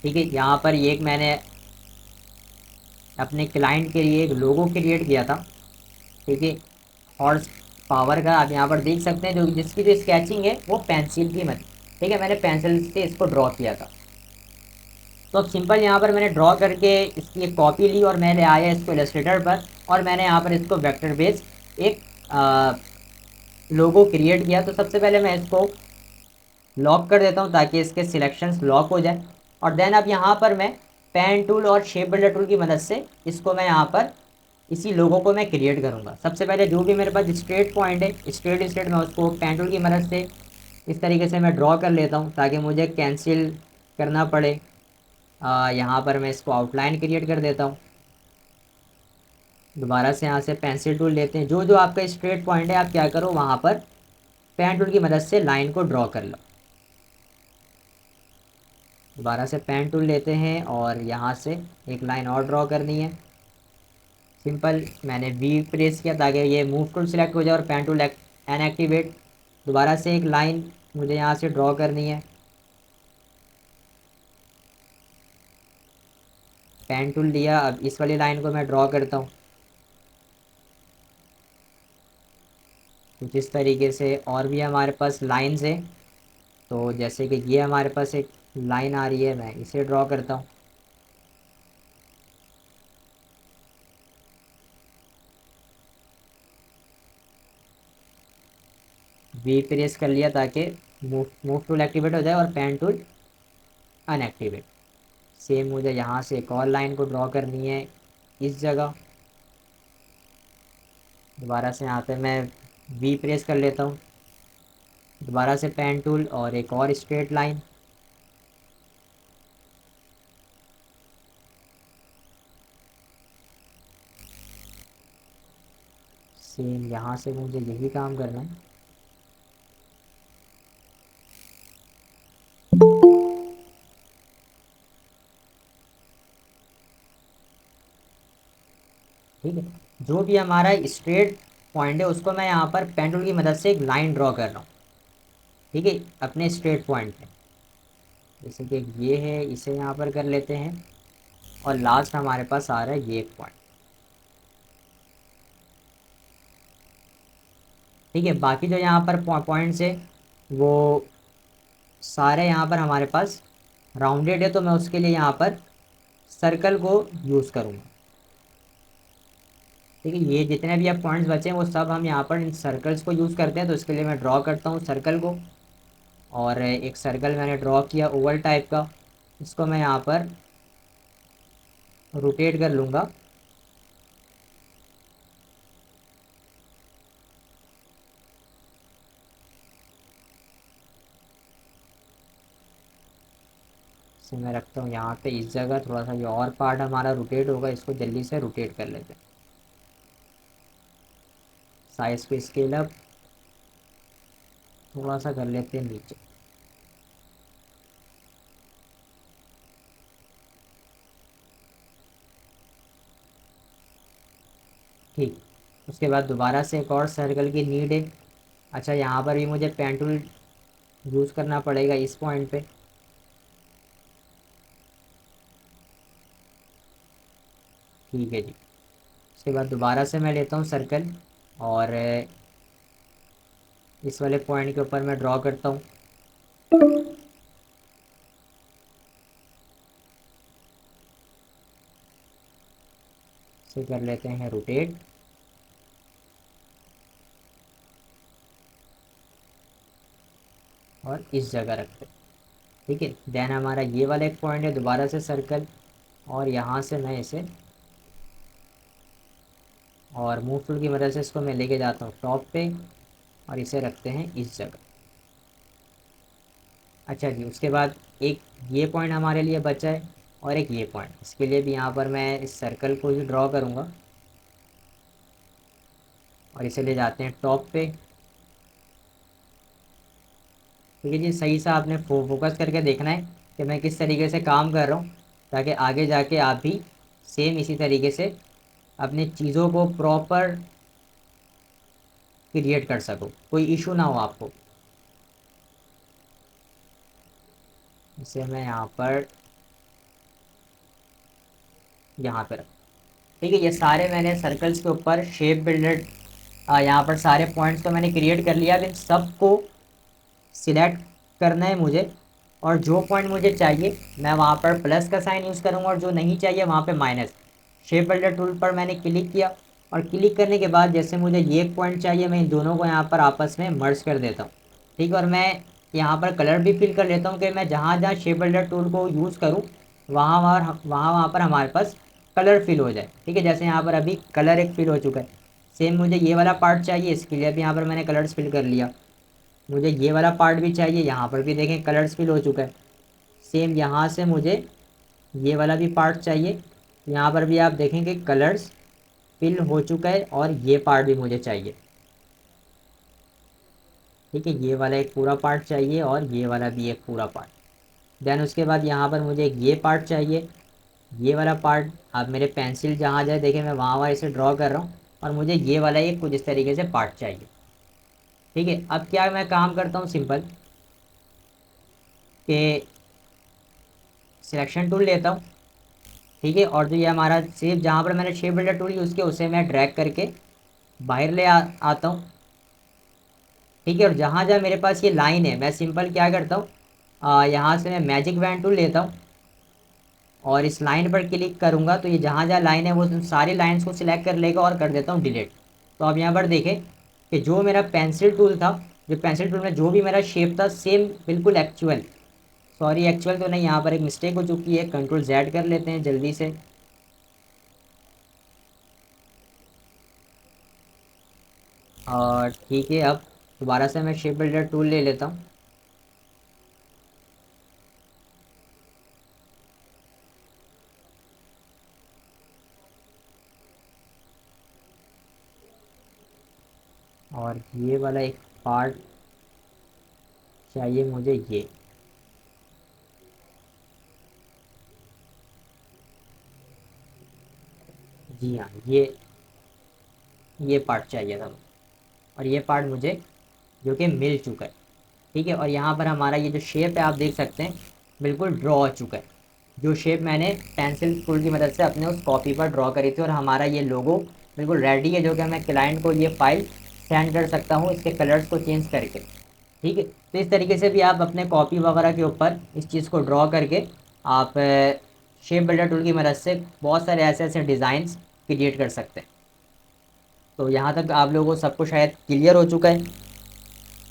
ठीक है, यहाँ पर ये एक मैंने अपने क्लाइंट के लिए एक लोगो क्रिएट किया था, ठीक है, हॉर्स पावर का। आप यहाँ पर देख सकते हैं, जो जिसकी जो स्केचिंग है वो पेंसिल की मत, ठीक है, मैंने पेंसिल से इसको ड्रॉ किया था। तो अब सिंपल यहाँ पर मैंने ड्रॉ करके इसकी एक कॉपी ली और मैंने आया इसको इलस्ट्रेटर पर, और मैंने यहाँ पर इसको वेक्टर बेस एक लोगो क्रिएट किया। तो सबसे पहले मैं इसको लॉक कर देता हूँ ताकि इसके सिलेक्शंस लॉक हो जाए, और देन अब यहाँ पर मैं पेन टूल और शेप बिल्डर टूल की मदद से इसको मैं यहाँ पर इसी लोगो को मैं क्रिएट करूँगा। सबसे पहले जो भी मेरे पास स्ट्रेट पॉइंट है, स्ट्रेट मैं उसको पेन टूल की मदद से इस तरीके से मैं ड्रॉ कर लेता हूँ ताकि मुझे कैंसिल करना पड़े। यहाँ पर मैं इसको आउटलाइन क्रिएट कर देता हूँ। दोबारा से यहाँ से पेंसिल टूल लेते हैं, जो जो आपका स्ट्रेट पॉइंट है आप क्या करो वहाँ पर पेन टूल की मदद से लाइन को ड्रॉ कर लो। दोबारा से पेन टूल लेते हैं और यहाँ से एक लाइन और ड्रॉ करनी है। सिंपल मैंने वी प्रेस किया ताकि ये मूव टूल सिलेक्ट हो जाए और पेन टूल अनएक्टिवेट। दोबारा से एक लाइन मुझे यहाँ से ड्रॉ करनी है, पेन टूल लिया, अब इस वाली लाइन को मैं ड्रॉ करता हूँ कुछ इस तरीके से। और भी हमारे पास लाइंस है, तो जैसे कि ये हमारे पास एक लाइन आ रही है, मैं इसे ड्रॉ करता हूँ। वी प्रेस कर लिया ताकि मूव टूल एक्टिवेट हो जाए और पेन टूल अनएक्टिवेट। सेम मुझे यहाँ से एक और लाइन को ड्रॉ करनी है इस जगह। दोबारा से यहाँ पे मैं वी प्रेस कर लेता हूँ, दोबारा से पेन टूल और एक और स्ट्रेट लाइन। सेम यहाँ से मुझे यही काम करना है। ठीक है, जो भी हमारा स्ट्रेट पॉइंट है उसको मैं यहाँ पर पेन टूल की मदद से एक लाइन ड्रॉ कर रहा हूँ, ठीक है, अपने स्ट्रेट पॉइंट पे। जैसे कि ये है, इसे यहाँ पर कर लेते हैं, और लास्ट हमारे पास आ रहा है ये एक पॉइंट, ठीक है। बाकी जो यहाँ पर पॉइंट्स है वो सारे यहाँ पर हमारे पास राउंडेड है, तो मैं उसके लिए यहाँ पर सर्कल को यूज़ करूँगा। ठीक है, ये जितने भी अब पॉइंट्स बचे हैं वो सब हम यहाँ पर इन सर्कल्स को यूज़ करते हैं। तो इसके लिए मैं ड्रॉ करता हूँ सर्कल को, और एक सर्कल मैंने ड्रॉ किया ओवल टाइप का, इसको मैं यहाँ पर रोटेट कर लूँगा। इसे मैं रखता हूँ यहाँ पे इस जगह। थोड़ा सा ये और पार्ट हमारा रोटेट होगा, इसको जल्दी से रोटेट कर लेते हैं। साइज को स्केल अप थोड़ा सा कर लेते हैं नीचे। ठीक, उसके बाद दोबारा से एक और सर्कल की नीड है। अच्छा, यहाँ पर भी मुझे पेन टूल यूज़ करना पड़ेगा इस पॉइंट पे। ठीक है जी, उसके बाद दोबारा से मैं लेता हूँ सर्कल, और इस वाले पॉइंट के ऊपर मैं ड्रॉ करता हूँ। इसे कर लेते हैं रोटेट, और इस जगह रखते हैं। ठीक है, देन हमारा ये वाला एक पॉइंट है, दोबारा से सर्कल, और यहाँ से मैं इसे और मूव टूल की मदद से इसको मैं लेके जाता हूँ टॉप पे, और इसे रखते हैं इस जगह। अच्छा जी, उसके बाद एक ये पॉइंट हमारे लिए बचा है, और एक ये पॉइंट। इसके लिए भी यहाँ पर मैं इस सर्कल को ही ड्रॉ करूँगा, और इसे ले जाते हैं टॉप पे। ठीक है जी, सही से आपने फोकस करके देखना है कि मैं किस तरीके से काम कर रहा हूँ, ताकि आगे जाके आप भी सेम इसी तरीके से अपनी चीज़ों को प्रॉपर क्रिएट कर सको, कोई इशू ना हो आपको। इसे मैं यहाँ पर ठीक है, ये सारे मैंने सर्कल्स के ऊपर शेप बिल्डर यहाँ पर सारे पॉइंट्स तो मैंने क्रिएट कर लिया। अब इन सबको सिलेक्ट करना है मुझे, और जो पॉइंट मुझे चाहिए मैं वहाँ पर प्लस का साइन यूज़ करूँगा, और जो नहीं चाहिए वहाँ पे माइनस। शेप बिल्डर टूल पर मैंने क्लिक किया, और क्लिक करने के बाद जैसे मुझे ये पॉइंट चाहिए, मैं इन दोनों को यहाँ पर आपस में मर्ज कर देता हूँ। ठीक है, और मैं यहाँ पर कलर भी फिल कर लेता हूँ कि मैं जहाँ जहाँ शेप बिल्डर टूल को यूज़ करूँ वहाँ पर हमारे पास कलर फिल हो जाए। ठीक है, जैसे यहाँ पर अभी कलर एक फिल हो चुका है। सेम मुझे ये वाला पार्ट चाहिए, इसके लिए भी यहाँ पर मैंने कलर्स फिल कर लिया। मुझे ये वाला पार्ट भी चाहिए, यहाँ पर भी देखें कलर्स फिल हो चुका है। सेम यहाँ से मुझे ये वाला भी पार्ट चाहिए, यहाँ पर भी आप देखेंगे कलर्स फिल हो चुका है, और ये पार्ट भी मुझे चाहिए। ठीक है, ये वाला एक पूरा पार्ट चाहिए, और ये वाला भी एक पूरा पार्ट। देन उसके बाद यहाँ पर मुझे एक ये पार्ट चाहिए, ये वाला पार्ट। आप मेरे पेंसिल जहाँ जाए देखें मैं वहाँ वहाँ इसे ड्रॉ कर रहा हूँ, और मुझे ये वाला एक कुछ इस तरीके से पार्ट चाहिए। ठीक है, अब क्या मैं काम करता हूँ सिंपल कि सिलेक्शन टूल लेता हूँ। ठीक है, और जो ये हमारा शेप जहाँ पर मैंने शेप बिल्डर टूल यूज़ किया उसे मैं ड्रैग करके बाहर आता हूँ। ठीक है, और जहाँ जहाँ मेरे पास ये लाइन है मैं सिंपल क्या करता हूँ, यहाँ से मैं मैजिक वैन टूल लेता हूँ, और इस लाइन पर क्लिक करूँगा तो ये जहाँ जहाँ लाइन है वो सारी लाइन्स को सिलेक्ट कर लेगा, और कर देता हूँ डिलीट। तो अब यहाँ पर देखें कि जो मेरा पेंसिल टूल था, जो पेंसिल टूल में जो भी मेरा शेप था सेम बिल्कुल एक्चुअल, सॉरी एक्चुअल तो नहीं, यहाँ पर एक मिस्टेक हो चुकी है। कंट्रोल जेड कर लेते हैं जल्दी से। और ठीक है, अब दोबारा से मैं शेप बिल्डर टूल ले लेता हूँ, और ये वाला एक पार्ट चाहिए मुझे ये। जी हाँ, ये पार्ट चाहिए था, और ये पार्ट मुझे जो कि मिल चुका है। ठीक है, और यहाँ पर हमारा ये जो शेप है आप देख सकते हैं बिल्कुल ड्रॉ हो चुका है, जो शेप मैंने पेंसिल टूल की मदद से अपने उस कॉपी पर ड्रॉ करी थी। और हमारा ये लोगो बिल्कुल रेडी है, जो कि मैं क्लाइंट को ये फाइल सेंड कर सकता हूँ इसके कलर्स को चेंज करके। ठीक है, तो इस तरीके से भी आप अपने कॉपी वगैरह के ऊपर इस चीज़ को ड्रॉ करके आप शेप बिल्डर टूल की मदद से बहुत सारे ऐसे ऐसे डिज़ाइंस क्रिएट कर सकते हैं। तो यहाँ तक आप लोगों को सब कुछ शायद क्लियर हो चुका है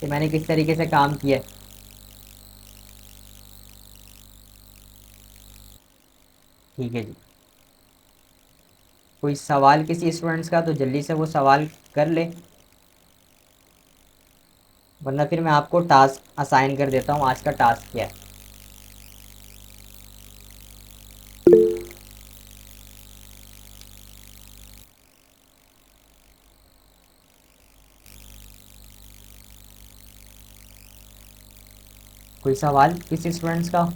कि मैंने किस तरीके से काम किया है। ठीक है जी, कोई सवाल किसी स्टूडेंट्स का तो जल्दी से वो सवाल कर ले, वरना फिर मैं आपको टास्क असाइन कर देता हूँ। आज का टास्क क्या है? कोई सवाल किसी स्टूडेंट्स का?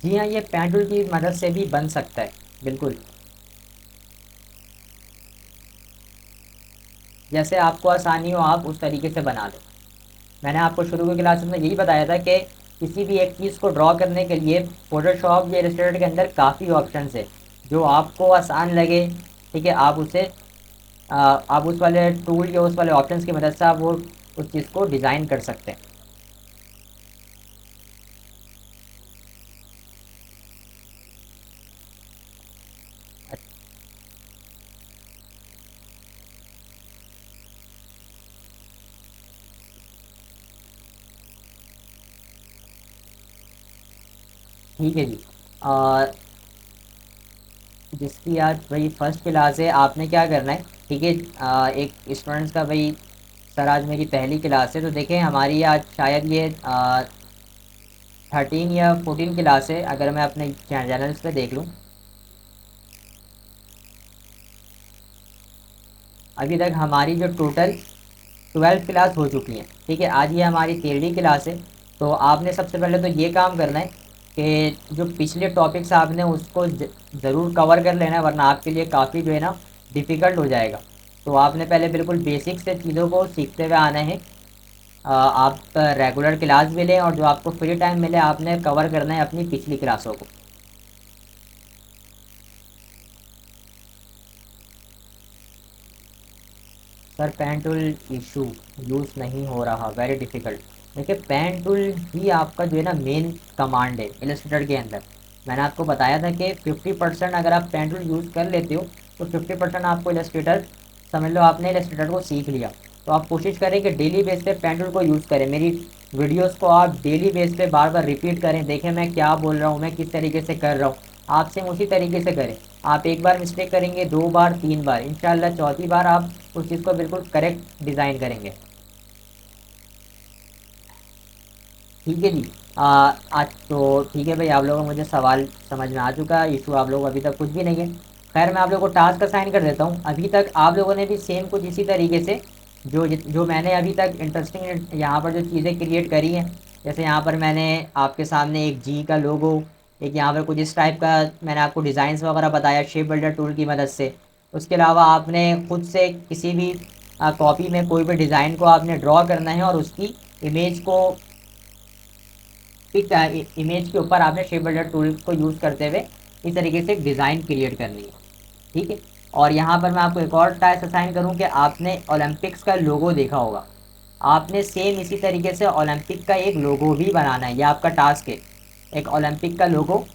जी हाँ, ये पेंडुल की मदद से भी बन सकता है, बिल्कुल। जैसे आपको आसानी हो आप उस तरीके से बना लो। मैंने आपको शुरू की क्लास में यही बताया था कि किसी भी एक चीज़ को ड्रॉ करने के लिए फोटोशॉप या इलस्ट्रेटर के अंदर काफ़ी ऑप्शन है, जो आपको आसान लगे। ठीक है, आप उसे आप उस वाले टूल या उस वाले ऑप्शंस की मदद से आप वो उस चीज़ को डिज़ाइन कर सकते हैं। ठीक है जी, और जिसकी आज भाई फर्स्ट क्लास है, आपने क्या करना है? ठीक है, एक स्टूडेंट्स का भाई, सर आज मेरी पहली क्लास है, तो देखें हमारी आज शायद ये 13 या 14 क्लास है, अगर मैं अपने चैनल्स पे देख लूँ। अभी तक हमारी जो टोटल 12 क्लास हो चुकी हैं। ठीक है, आज ये हमारी 13वीं क्लास है। तो आपने सबसे पहले तो ये काम करना है कि जो पिछले टॉपिक्स आपने उसको ज़रूर कवर कर लेना है, वरना आपके लिए काफ़ी जो है ना डिफ़िकल्ट हो जाएगा। तो आपने पहले बिल्कुल बेसिक से चीज़ों को सीखते हुए आना है। आप रेगुलर क्लास भी लें और जो आपको फ्री टाइम मिले आपने कवर करना है अपनी पिछली क्लासों को। Sir pen tool issue use नहीं हो रहा, वेरी डिफ़िकल्ट। देखिए पेन टूल ही आपका जो है ना मेन कमांड है इलस्ट्रेटर के अंदर। मैंने आपको बताया था कि 50% अगर आप पेन टूल यूज़ कर लेते हो तो 50% आपको इलस्ट्रेटर, समझ लो आपने इलस्ट्रेटर को सीख लिया। तो आप कोशिश करें कि डेली बेस पे पेन टूल को यूज़ करें। मेरी वीडियोस को आप डेली बेस पे बार बार रिपीट करें, देखें मैं क्या बोल रहा हूँ, मैं किस तरीके से कर रहा हूँ। आप सेम उसी तरीके से करें। आप एक बार मिस्टेक करेंगे, 2 बार, 3 बार, इंशाल्लाह चौथी बार आप उस चीज़ को बिल्कुल करेक्ट डिज़ाइन करेंगे। ठीक है जी, आज तो ठीक है भाई, आप लोगों को मुझे सवाल समझ में आ चुका है, इशू आप लोगों को अभी तक कुछ भी नहीं है। खैर मैं आप लोगों को टास्क असाइन कर देता हूँ। अभी तक आप लोगों ने भी सेम कुछ इसी तरीके से जो मैंने अभी तक इंटरेस्टिंग यहाँ पर जो चीज़ें क्रिएट करी हैं, जैसे यहाँ पर मैंने आपके सामने एक जी का लोगो, एक यहाँ पर कुछ इस टाइप का मैंने आपको डिज़ाइंस वगैरह बताया शेप बिल्डर टूल की मदद से। उसके अलावा आपने खुद से किसी भी कॉपी में कोई भी डिज़ाइन को आपने ड्रॉ करना है और उसकी इमेज को, एक इमेज के ऊपर आपने शेप बिल्डर टूल को यूज़ करते हुए इस तरीके से एक डिज़ाइन क्रिएट करनी है। ठीक है, और यहाँ पर मैं आपको एक और टास्क असाइन करूँ कि आपने ओलंपिक्स का लोगो देखा होगा, आपने सेम इसी तरीके से ओलंपिक का एक लोगो भी बनाना है। ये आपका टास्क है, एक ओलंपिक का लोगो।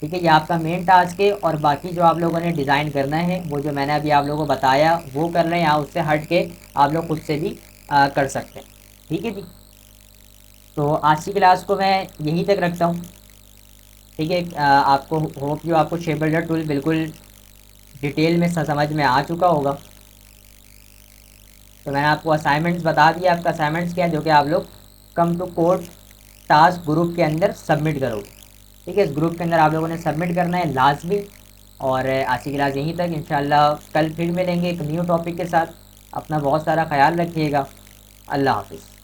ठीक है, ये आपका मेन टास्क है, और बाकी जो आप लोगों ने डिज़ाइन करना है वो जो मैंने अभी आप लोगों को बताया वो कर रहे हैं, या उससे हट के आप लोग खुद से भी कर सकते हैं। ठीक है जी, तो आज की क्लास को मैं यहीं तक रखता हूँ। ठीक है, आपको होप जो आपको शेप बिल्डर टूल बिल्कुल डिटेल में समझ में आ चुका होगा। तो मैंने आपको असाइनमेंट्स बता दिया, आपका असाइनमेंट्स क्या है जो कि आप लोग come to code task group के अंदर सबमिट करोगे। ठीक है, इस ग्रुप के अंदर आप लोगों ने सबमिट करना है लाजमी। और आज की क्लास यहीं तक, इंशाल्लाह कल फिर मिलेंगे एक न्यू टॉपिक के साथ। अपना बहुत सारा ख्याल रखिएगा। अल्लाह हाफिज़।